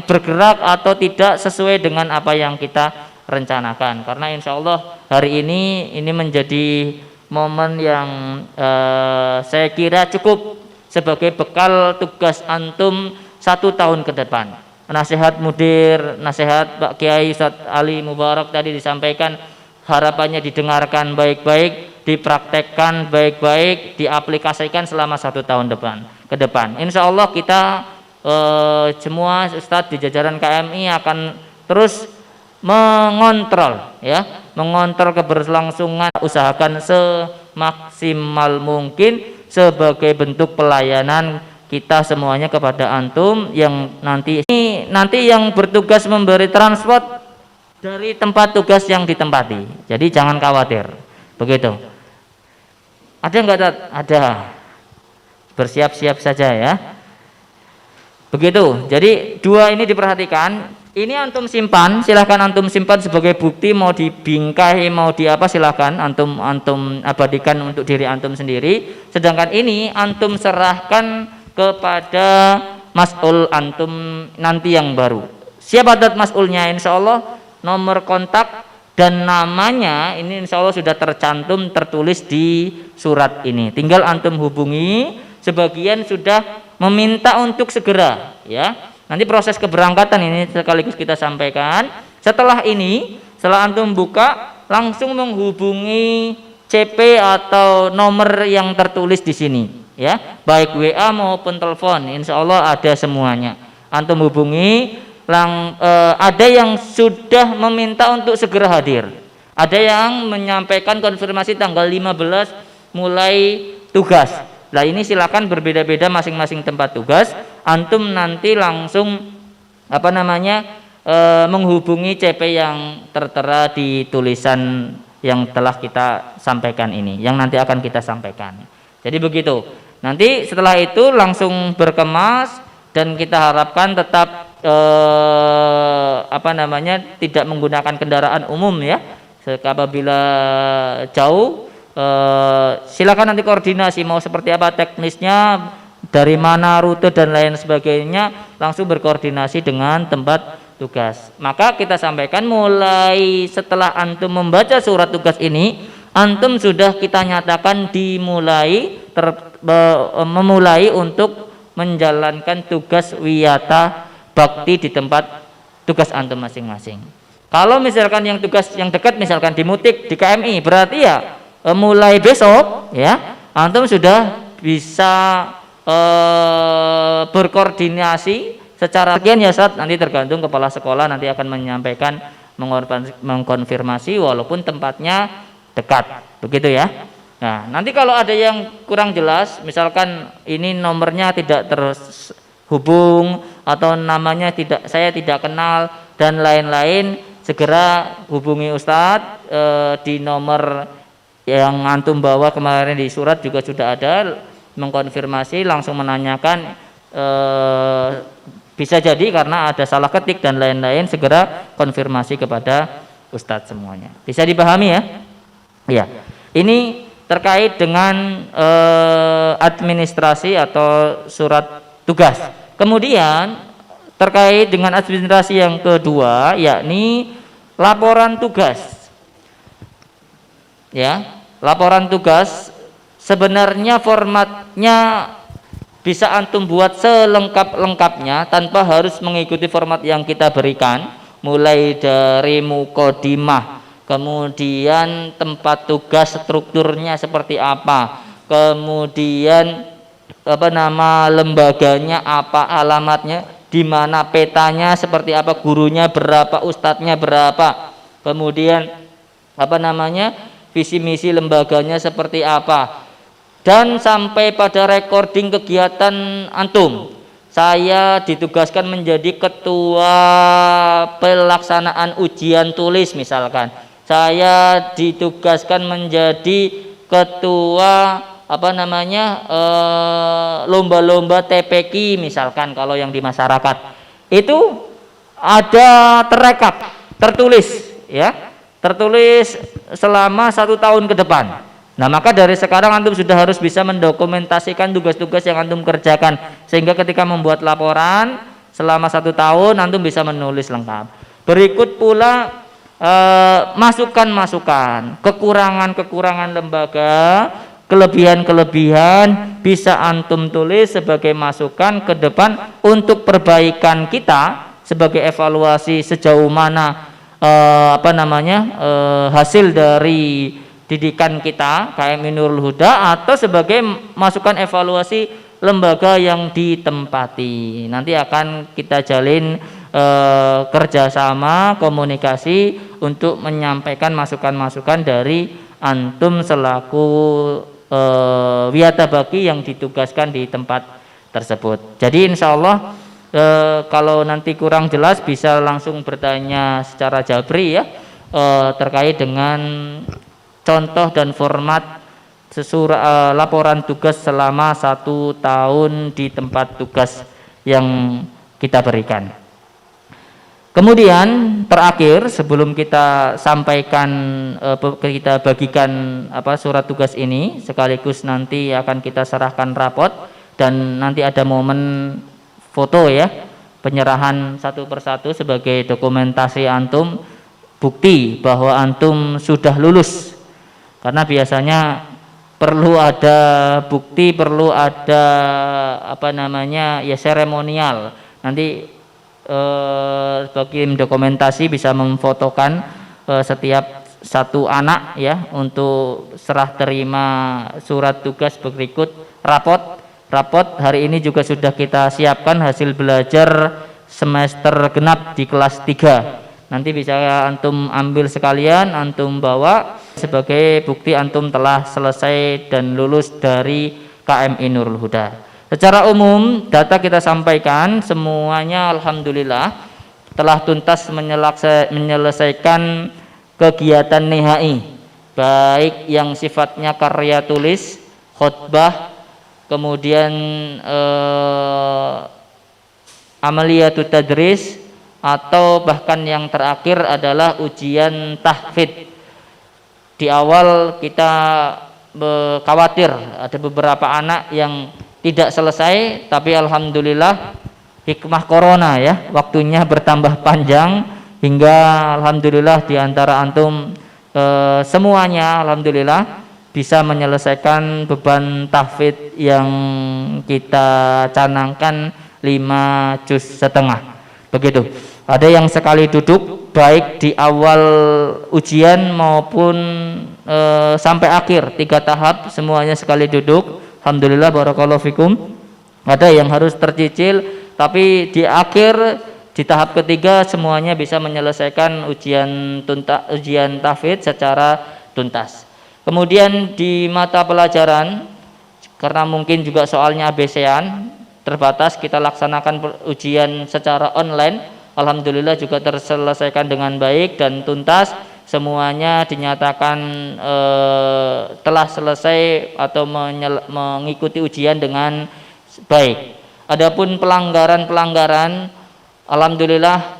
bergerak atau tidak sesuai dengan apa yang kita rencanakan, karena insya Allah hari ini menjadi momen yang saya kira cukup sebagai bekal tugas antum 1 tahun ke depan. Nasihat mudir, nasihat Pak Kiai Ustadz Ali Mubarak tadi disampaikan, harapannya didengarkan baik-baik, dipraktekkan baik-baik, diaplikasikan selama 1 tahun ke depan. Insya Allah kita semua Ustadz di jajaran KMI akan terus mengontrol keberlangsungan, usahakan semaksimal mungkin sebagai bentuk pelayanan kita semuanya kepada antum yang nanti yang bertugas memberi transport dari tempat tugas yang ditempati. Jadi jangan khawatir. Begitu. Ada enggak? Ada. Bersiap-siap saja ya. Begitu. Jadi dua ini diperhatikan. Ini antum simpan, silahkan antum simpan sebagai bukti, mau dibingkai, mau di apa silahkan antum abadikan untuk diri antum sendiri. Sedangkan ini antum serahkan kepada mas'ul antum nanti yang baru. Siapa dat mas'ulnya? Insya Allah nomor kontak dan namanya ini insya Allah sudah tercantum tertulis di surat ini. Tinggal antum hubungi. Sebagian sudah meminta untuk segera ya. Nanti proses keberangkatan ini sekaligus kita sampaikan. Setelah ini, setelah antum buka, langsung menghubungi CP atau nomor yang tertulis di sini, ya, baik WA maupun telepon. Insya Allah ada semuanya. Antum hubungi. Ada yang sudah meminta untuk segera hadir. Ada yang menyampaikan konfirmasi tanggal 15 mulai tugas. Nah ini silakan berbeda-beda masing-masing tempat tugas. Antum nanti langsung menghubungi CP yang tertera di tulisan yang telah kita sampaikan ini, yang nanti akan kita sampaikan. Jadi begitu. Nanti setelah itu langsung berkemas dan kita harapkan tetap tidak menggunakan kendaraan umum ya. Apabila jauh silakan nanti koordinasi mau seperti apa teknisnya, dari mana rute dan lain sebagainya, langsung berkoordinasi dengan tempat tugas. Maka kita sampaikan mulai setelah antum membaca surat tugas ini, antum sudah kita nyatakan memulai untuk menjalankan tugas wiyata bakti di tempat tugas antum masing-masing. Kalau misalkan yang tugas yang dekat misalkan di Mutik, di KMI, berarti ya mulai besok ya antum sudah bisa berkoordinasi secara sekian ya Ustaz, nanti tergantung kepala sekolah nanti akan menyampaikan mengkonfirmasi walaupun tempatnya dekat, begitu ya. Nah nanti kalau ada yang kurang jelas, misalkan ini nomornya tidak terhubung atau namanya saya tidak kenal dan lain-lain, segera hubungi Ustadz di nomor yang antum bawa kemarin di surat juga sudah ada, mengkonfirmasi, langsung menanyakan, bisa jadi karena ada salah ketik dan lain-lain, segera konfirmasi kepada Ustadz semuanya. Bisa dipahami ya? Ya. Ini terkait dengan administrasi atau surat tugas. Kemudian terkait dengan administrasi yang kedua, yakni laporan tugas. Ya, laporan tugas sebenarnya formatnya bisa antum buat selengkap-lengkapnya tanpa harus mengikuti format yang kita berikan, mulai dari mukodimah, kemudian tempat tugas strukturnya seperti apa, kemudian lembaganya apa, alamatnya di mana, petanya seperti apa, gurunya berapa, ustadznya berapa, kemudian visi misi lembaganya seperti apa, dan sampai pada recording kegiatan antum. Saya ditugaskan menjadi ketua pelaksanaan ujian tulis misalkan, saya ditugaskan menjadi ketua lomba-lomba TPQ misalkan, kalau yang di masyarakat itu ada terekap, tertulis ya, tertulis selama 1 tahun ke depan. Nah maka dari sekarang antum sudah harus bisa mendokumentasikan tugas-tugas yang antum kerjakan, sehingga ketika membuat laporan selama 1 tahun antum bisa menulis lengkap. Berikut pula masukan-masukan, kekurangan-kekurangan lembaga, kelebihan-kelebihan bisa antum tulis sebagai masukan ke depan untuk perbaikan kita, sebagai evaluasi sejauh mana hasil dari didikan kita KMI Nurul Huda, atau sebagai masukan evaluasi lembaga yang ditempati. Nanti akan kita jalin kerjasama, komunikasi untuk menyampaikan masukan-masukan dari antum selaku wiyata baki yang ditugaskan di tempat tersebut. Jadi insya Allah Kalau nanti kurang jelas bisa langsung bertanya secara jabri ya, terkait dengan contoh dan format laporan tugas selama 1 tahun di tempat tugas yang kita berikan. Kemudian terakhir sebelum kita sampaikan, kita bagikan surat tugas ini, sekaligus nanti akan kita serahkan rapot dan nanti ada momen foto ya, penyerahan satu persatu sebagai dokumentasi antum, bukti bahwa antum sudah lulus. Karena biasanya perlu ada bukti, perlu ada seremonial. Nanti bagi dokumentasi bisa memfotokan setiap satu anak ya, untuk serah terima surat tugas berikut. Rapot hari ini juga sudah kita siapkan hasil belajar semester genap di kelas 3. Nanti bisa antum ambil sekalian, antum bawa sebagai bukti antum telah selesai dan lulus dari KMI Nurul Huda. Secara umum data kita sampaikan semuanya alhamdulillah telah tuntas menyelesaikan kegiatan NIHI, baik yang sifatnya karya tulis, khutbah, kemudian amaliyatut tadris, atau bahkan yang terakhir adalah ujian tahfidz. Di awal kita khawatir ada beberapa anak yang tidak selesai, tapi alhamdulillah hikmah corona ya, waktunya bertambah panjang hingga alhamdulillah di antara antum semuanya alhamdulillah bisa menyelesaikan beban tahfidz yang kita canangkan 5,5 juz. Begitu. Ada yang sekali duduk baik di awal ujian maupun sampai akhir 3 tahap semuanya sekali duduk. Alhamdulillah, barakallahu fikum. Ada yang harus tercicil, tapi di akhir di tahap ketiga semuanya bisa menyelesaikan ujian tahfidz secara tuntas. Kemudian di mata pelajaran, karena mungkin juga soalnya ABC-an terbatas, kita laksanakan ujian secara online. Alhamdulillah juga terselesaikan dengan baik dan tuntas. Semuanya dinyatakan telah selesai atau mengikuti ujian dengan baik. Adapun pelanggaran, alhamdulillah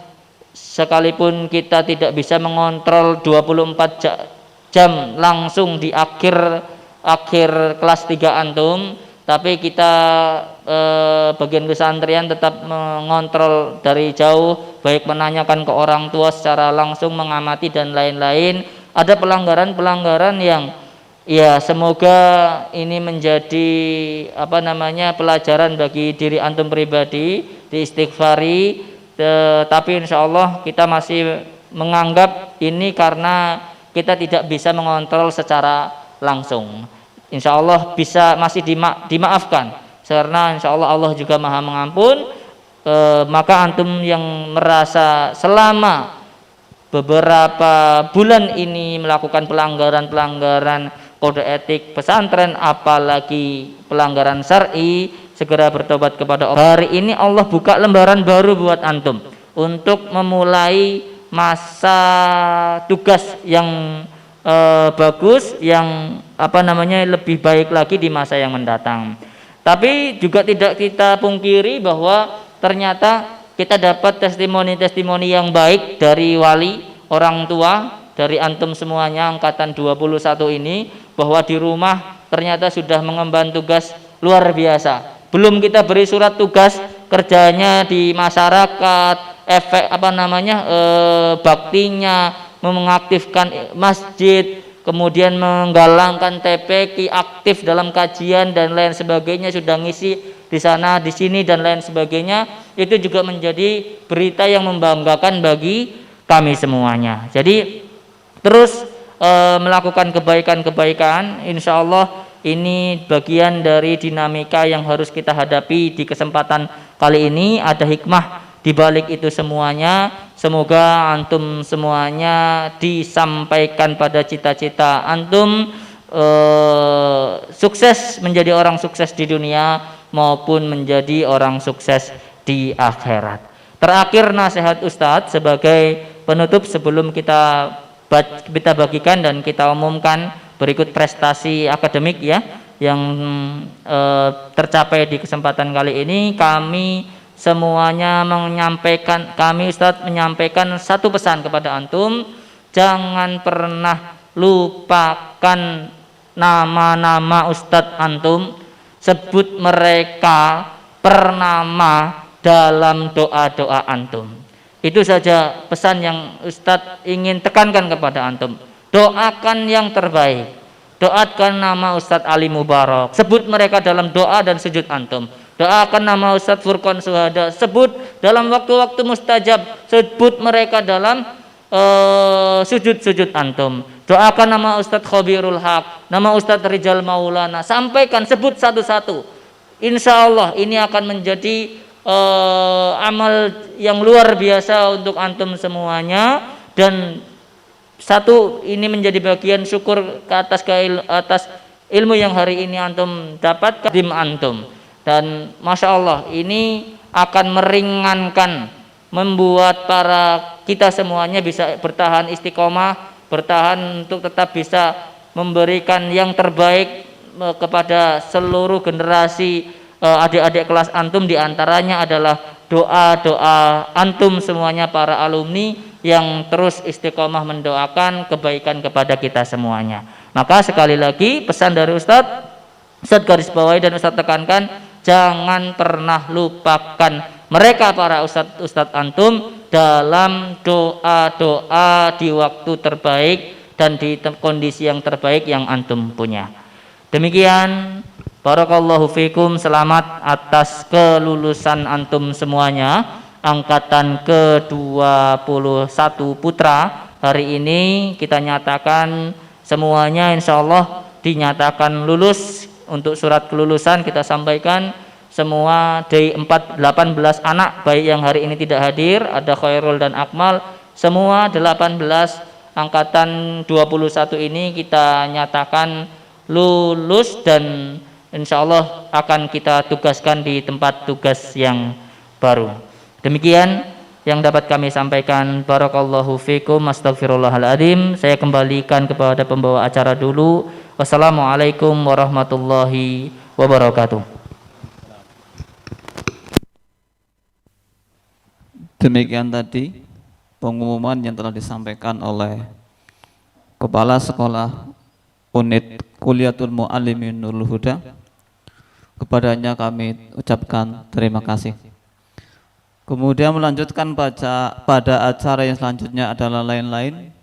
sekalipun kita tidak bisa mengontrol 24 jam langsung di akhir kelas 3 antum, tapi kita bagian pesantren tetap mengontrol dari jauh, baik menanyakan ke orang tua secara langsung, mengamati dan lain-lain. Ada pelanggaran yang ya semoga ini menjadi pelajaran bagi diri antum pribadi, diistighfari, tapi insya Allah kita masih menganggap ini karena kita tidak bisa mengontrol secara langsung. Insya Allah masih dimaafkan, karena insya Allah juga maha mengampun. Maka antum yang merasa selama beberapa bulan ini melakukan pelanggaran kode etik pesantren, apalagi pelanggaran syar'i, segera bertobat kepada Allah. Hari ini Allah buka lembaran baru buat antum untuk memulai masa tugas yang bagus, yang lebih baik lagi di masa yang mendatang. Tapi juga tidak kita pungkiri bahwa ternyata kita dapat testimoni-testimoni yang baik dari wali, orang tua, dari antum semuanya angkatan 21 ini, bahwa di rumah ternyata sudah mengemban tugas luar biasa. Belum kita beri surat tugas, kerjanya di masyarakat, efek baktinya, mengaktifkan masjid, kemudian menggalangkan TPQ, aktif dalam kajian dan lain sebagainya, sudah ngisi di sana di sini dan lain sebagainya. Itu juga menjadi berita yang membanggakan bagi kami semuanya. Jadi terus melakukan kebaikan-kebaikan, insya Allah ini bagian dari dinamika yang harus kita hadapi di kesempatan kali ini. Ada hikmah di balik itu semuanya. Semoga antum semuanya disampaikan pada cita-cita antum, sukses, menjadi orang sukses di dunia maupun menjadi orang sukses di akhirat. Terakhir nasihat Ustadz sebagai penutup sebelum kita bagikan dan kita umumkan berikut prestasi akademik ya yang tercapai di kesempatan kali ini. Kami semuanya kami Ustadz menyampaikan satu pesan kepada antum, jangan pernah lupakan nama-nama Ustadz antum, sebut mereka per nama dalam doa-doa antum. Itu saja pesan yang Ustadz ingin tekankan kepada antum. Doakan yang terbaik, doakan nama Ustadz Ali Mubarak, sebut mereka dalam doa dan sujud antum. Doakan nama Ustadz Furqan Suhada, sebut dalam waktu-waktu mustajab, sebut mereka dalam sujud-sujud antum. Doakan nama Ustadz Khabirul Haq, nama Ustadz Rijal Maulana, sampaikan, sebut satu-satu. Insya Allah ini akan menjadi amal yang luar biasa untuk antum semuanya, dan satu ini menjadi bagian syukur atas ilmu yang hari ini antum dapat dim antum. Dan Masya Allah ini akan meringankan, membuat para kita semuanya bisa bertahan istiqomah, bertahan untuk tetap bisa memberikan yang terbaik kepada seluruh generasi adik-adik kelas antum. Diantaranya adalah doa-doa antum semuanya para alumni yang terus istiqomah mendoakan kebaikan kepada kita semuanya. Maka sekali lagi pesan dari Ustadz garis bawahi dan Ustadz tekankan, jangan pernah lupakan mereka para ustadz antum dalam doa-doa di waktu terbaik dan di kondisi yang terbaik yang antum punya. Demikian, barakallahu fikum, selamat atas kelulusan antum semuanya, angkatan ke-21 Putra. Hari ini kita nyatakan semuanya insyaallah dinyatakan lulus. Untuk surat kelulusan kita sampaikan semua dari 18 anak baik yang hari ini tidak hadir, ada Khairul dan Akmal, semua 18 angkatan 21 ini kita nyatakan lulus dan insyaallah akan kita tugaskan di tempat tugas yang baru. Demikian yang dapat kami sampaikan. Barakallahu fikum, astaghfirullahaladzim. Saya kembalikan kepada pembawa acara dulu. Wassalamualaikum warahmatullahi wabarakatuh. Demikian tadi pengumuman yang telah disampaikan oleh Kepala Sekolah Unit Kuliatul Muallimin Nurul Huda. Kepadanya kami ucapkan terima kasih. Kemudian melanjutkan pada acara yang selanjutnya adalah lain-lain,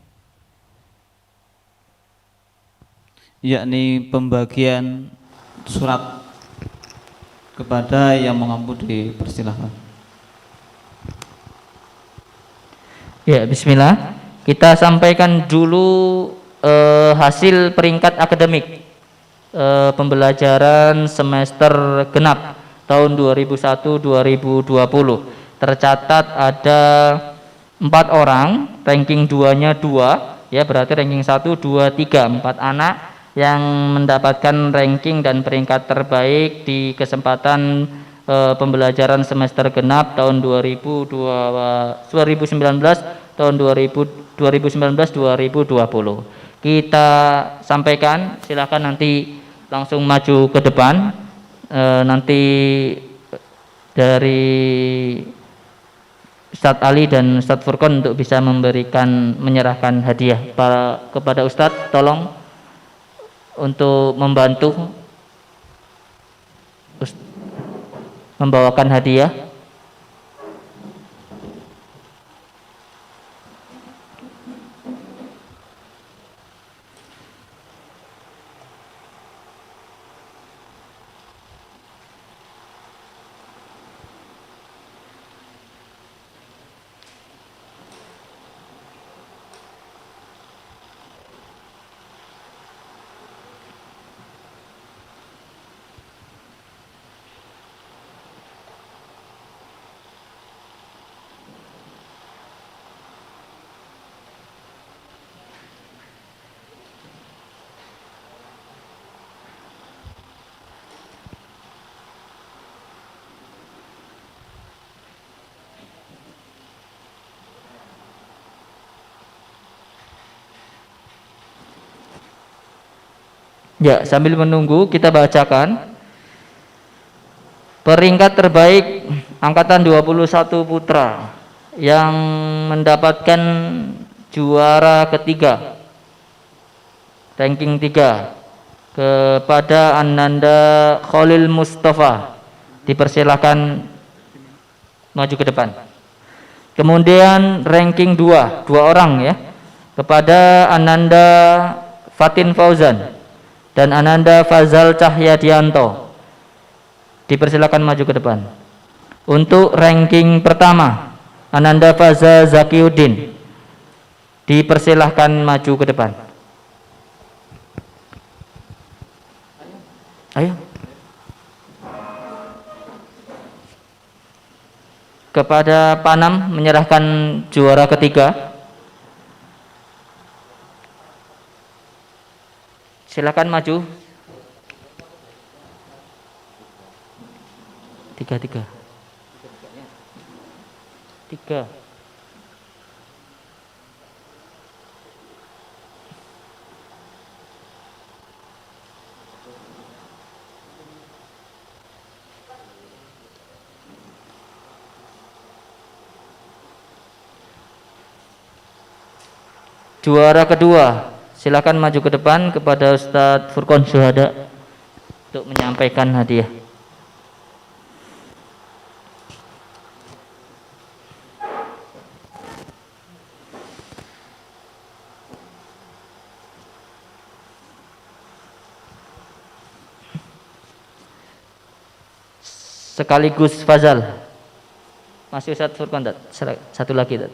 yakni pembagian surat. Kepada yang mengampu dipersilahkan. Ya, bismillah. Kita sampaikan dulu hasil peringkat akademik pembelajaran semester genap tahun 2001-2020. Tercatat ada 4 orang, ranking 2-nya 2, ya berarti ranking 1, 2, 3, 4 anak yang mendapatkan ranking dan peringkat terbaik di kesempatan pembelajaran semester genap tahun 2019 tahun 2019-2020. Kita sampaikan, silakan nanti langsung maju ke depan, nanti dari Ustadz Ali dan Ustadz Furqan untuk bisa menyerahkan hadiah kepada Ustadz. Tolong untuk membantu membawakan hadiah. Ya, sambil menunggu kita bacakan peringkat terbaik angkatan 21 putra yang mendapatkan juara ketiga, ranking 3 kepada Ananda Khalil Mustafa. Dipersilakan maju ke depan. Kemudian ranking 2, 2 orang ya, kepada Ananda Fatin Fauzan dan Ananda Fazal Cahyadianto. Dipersilakan maju ke depan. Untuk ranking pertama, Ananda Faza Zakiuddin. Dipersilahkan maju ke depan. Ayo. Kepada Panam menyerahkan juara ketiga. Silakan maju. Tiga. Juara kedua, silakan maju ke depan kepada Ustadz Furqon Syuhada untuk menyampaikan hadiah. Sekaligus Fazal. Masih Ustadz Furqon, satu lagi.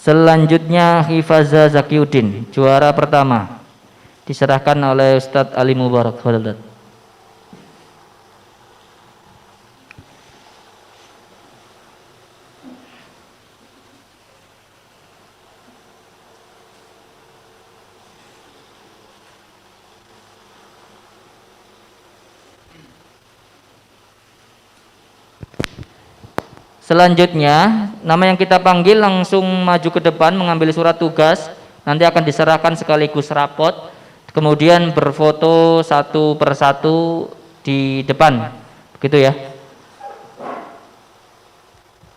Selanjutnya Hifaza Zakiuddin, juara pertama, diserahkan oleh Ustadz Ali Mubarak. Selanjutnya, nama yang kita panggil langsung maju ke depan mengambil surat tugas, nanti akan diserahkan sekaligus rapot, kemudian berfoto satu persatu di depan, begitu ya.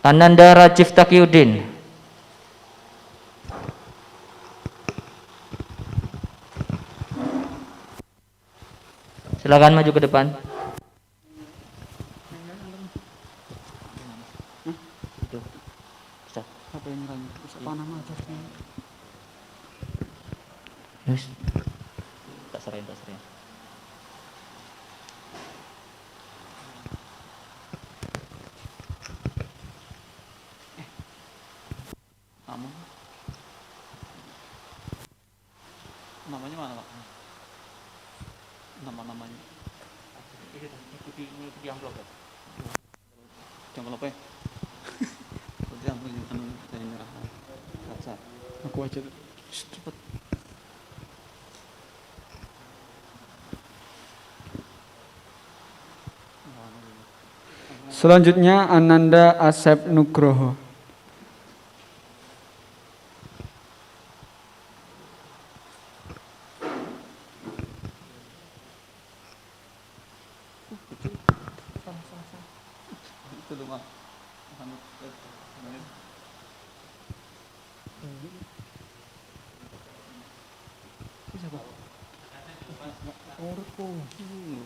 Ananda Rajif Taqiuddin. Silakan maju ke depan. Yes. Tak serahin. Kamu namanya mana Pak? Namanya Ikuti amplop ya. jangan lupa ya. Jangan saya nyerah. Aku aja cepet. Selanjutnya Ananda Asep Nugroho.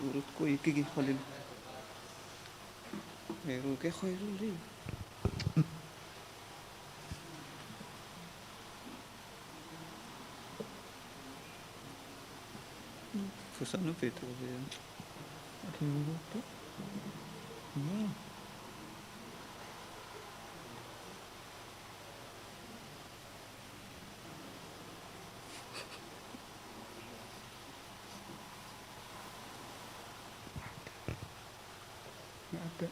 Urutku iki Khalil. Khairul deh. Fusana beda ya. Ada.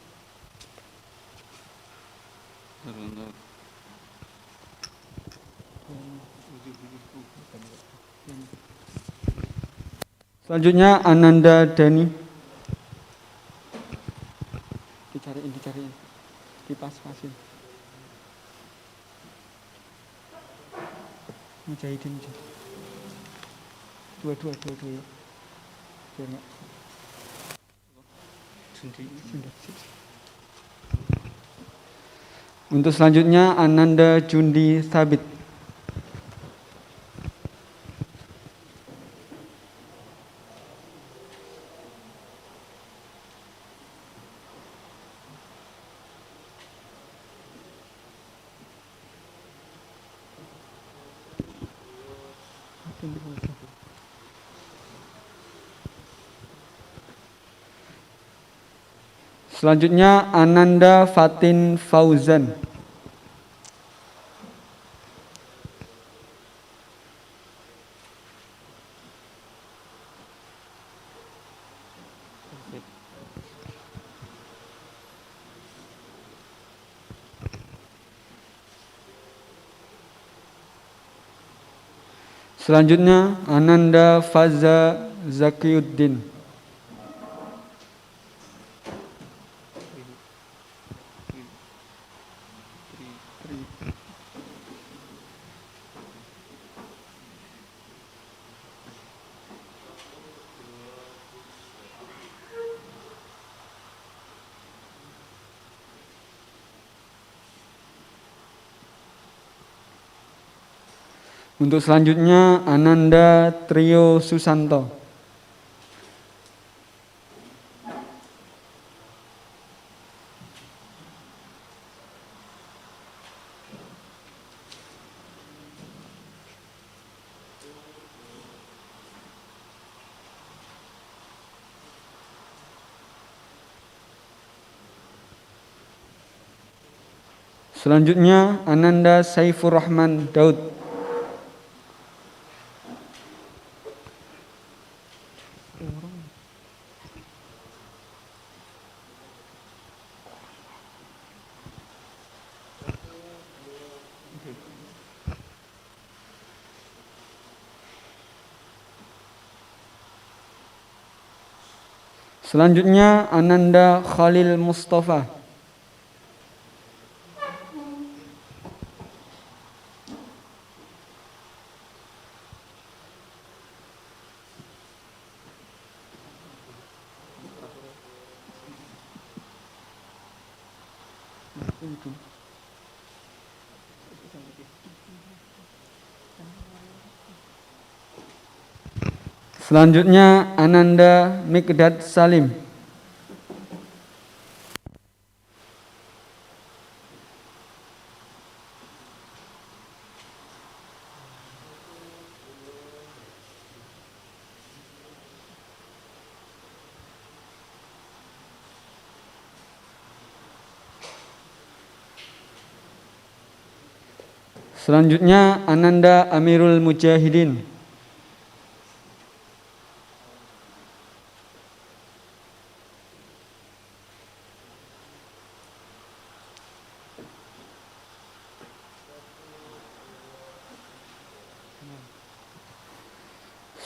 Selanjutnya Ananda Dani. Dicariin. Dipas-pasin. Mujahidin. Dua-dua ya. Biar nggak. Untuk selanjutnya Ananda Jundi Sabit. Selanjutnya Ananda Fatin Fauzan. Selanjutnya Ananda Faza Zakiuddin. Untuk selanjutnya Ananda Trio Susanto. Selanjutnya Ananda Saifur Rahman Daud. Selanjutnya Ananda Khalil Mustafa. Selanjutnya Ananda Mikdad Salim. Selanjutnya Ananda Amirul Mujahidin.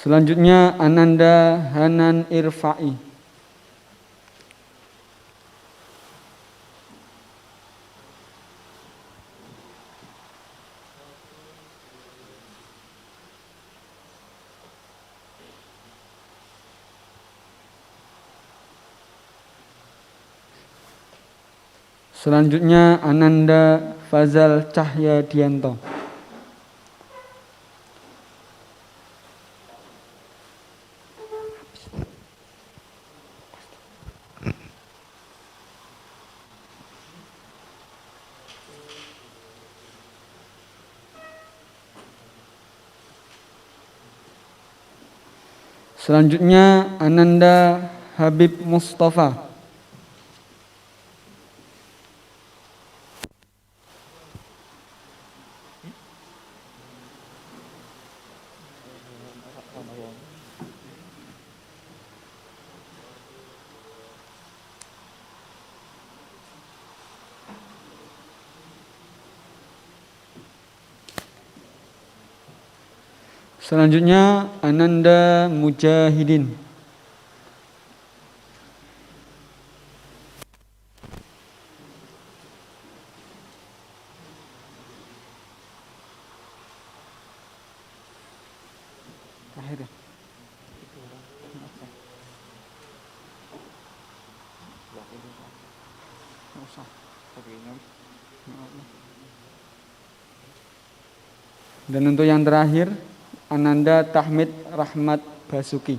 Selanjutnya Ananda Hanan Irfai. Selanjutnya Ananda Fazal Cahya Dianto. Selanjutnya Ananda Habib Mustafa. Selanjutnya Ananda Mujahidin. terakhir ya. Dan untuk yang terakhir, Ananda Tahmid Rahmat Basuki.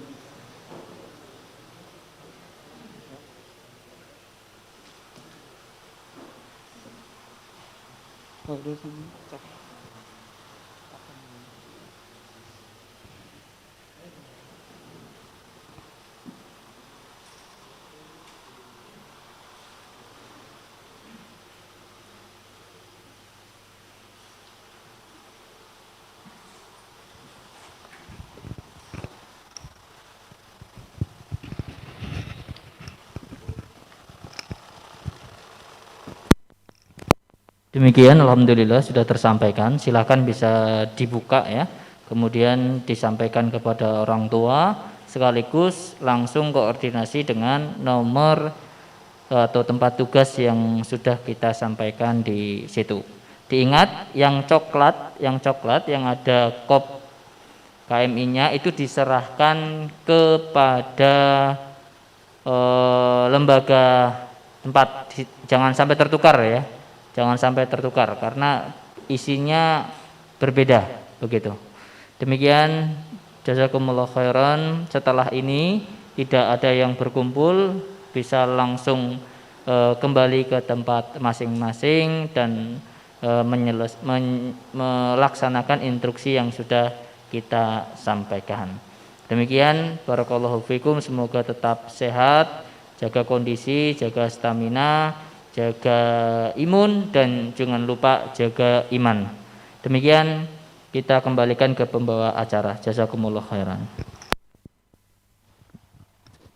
Demikian, alhamdulillah sudah tersampaikan. Silakan bisa dibuka ya. Kemudian disampaikan kepada orang tua, sekaligus langsung koordinasi dengan nomor atau tempat tugas yang sudah kita sampaikan di situ. Diingat yang coklat yang ada kop KMI-nya itu diserahkan kepada lembaga tempat, jangan sampai tertukar ya. Jangan sampai tertukar karena isinya berbeda begitu. Demikian, jazakumullah khairan. Setelah ini tidak ada yang berkumpul, bisa langsung kembali ke tempat masing-masing dan melaksanakan instruksi yang sudah kita sampaikan. Demikian, barakallahu fikum, semoga tetap sehat, jaga kondisi, jaga stamina, jaga imun, dan jangan lupa jaga iman. Demikian, kita kembalikan ke pembawa acara. Jazakumullah khairan.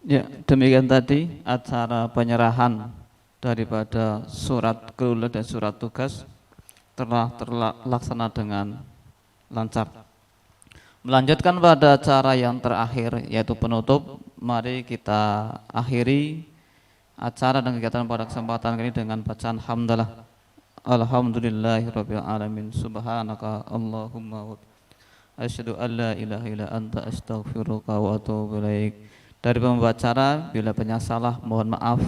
Ya, demikian tadi acara penyerahan daripada surat keluarga dan surat tugas telah terlaksana dengan lancar. Melanjutkan pada acara yang terakhir, yaitu penutup. Mari kita akhiri acara dan kegiatan pada kesempatan ini dengan bacaan hamdalah. Alhamdulillahirabbil alamin. Subhanaka Allahumma wa asyhadu an la ilaha illa anta astaghfiruka wa atubu ilaik. Dari pembawa acara, bila banyak salah mohon maaf.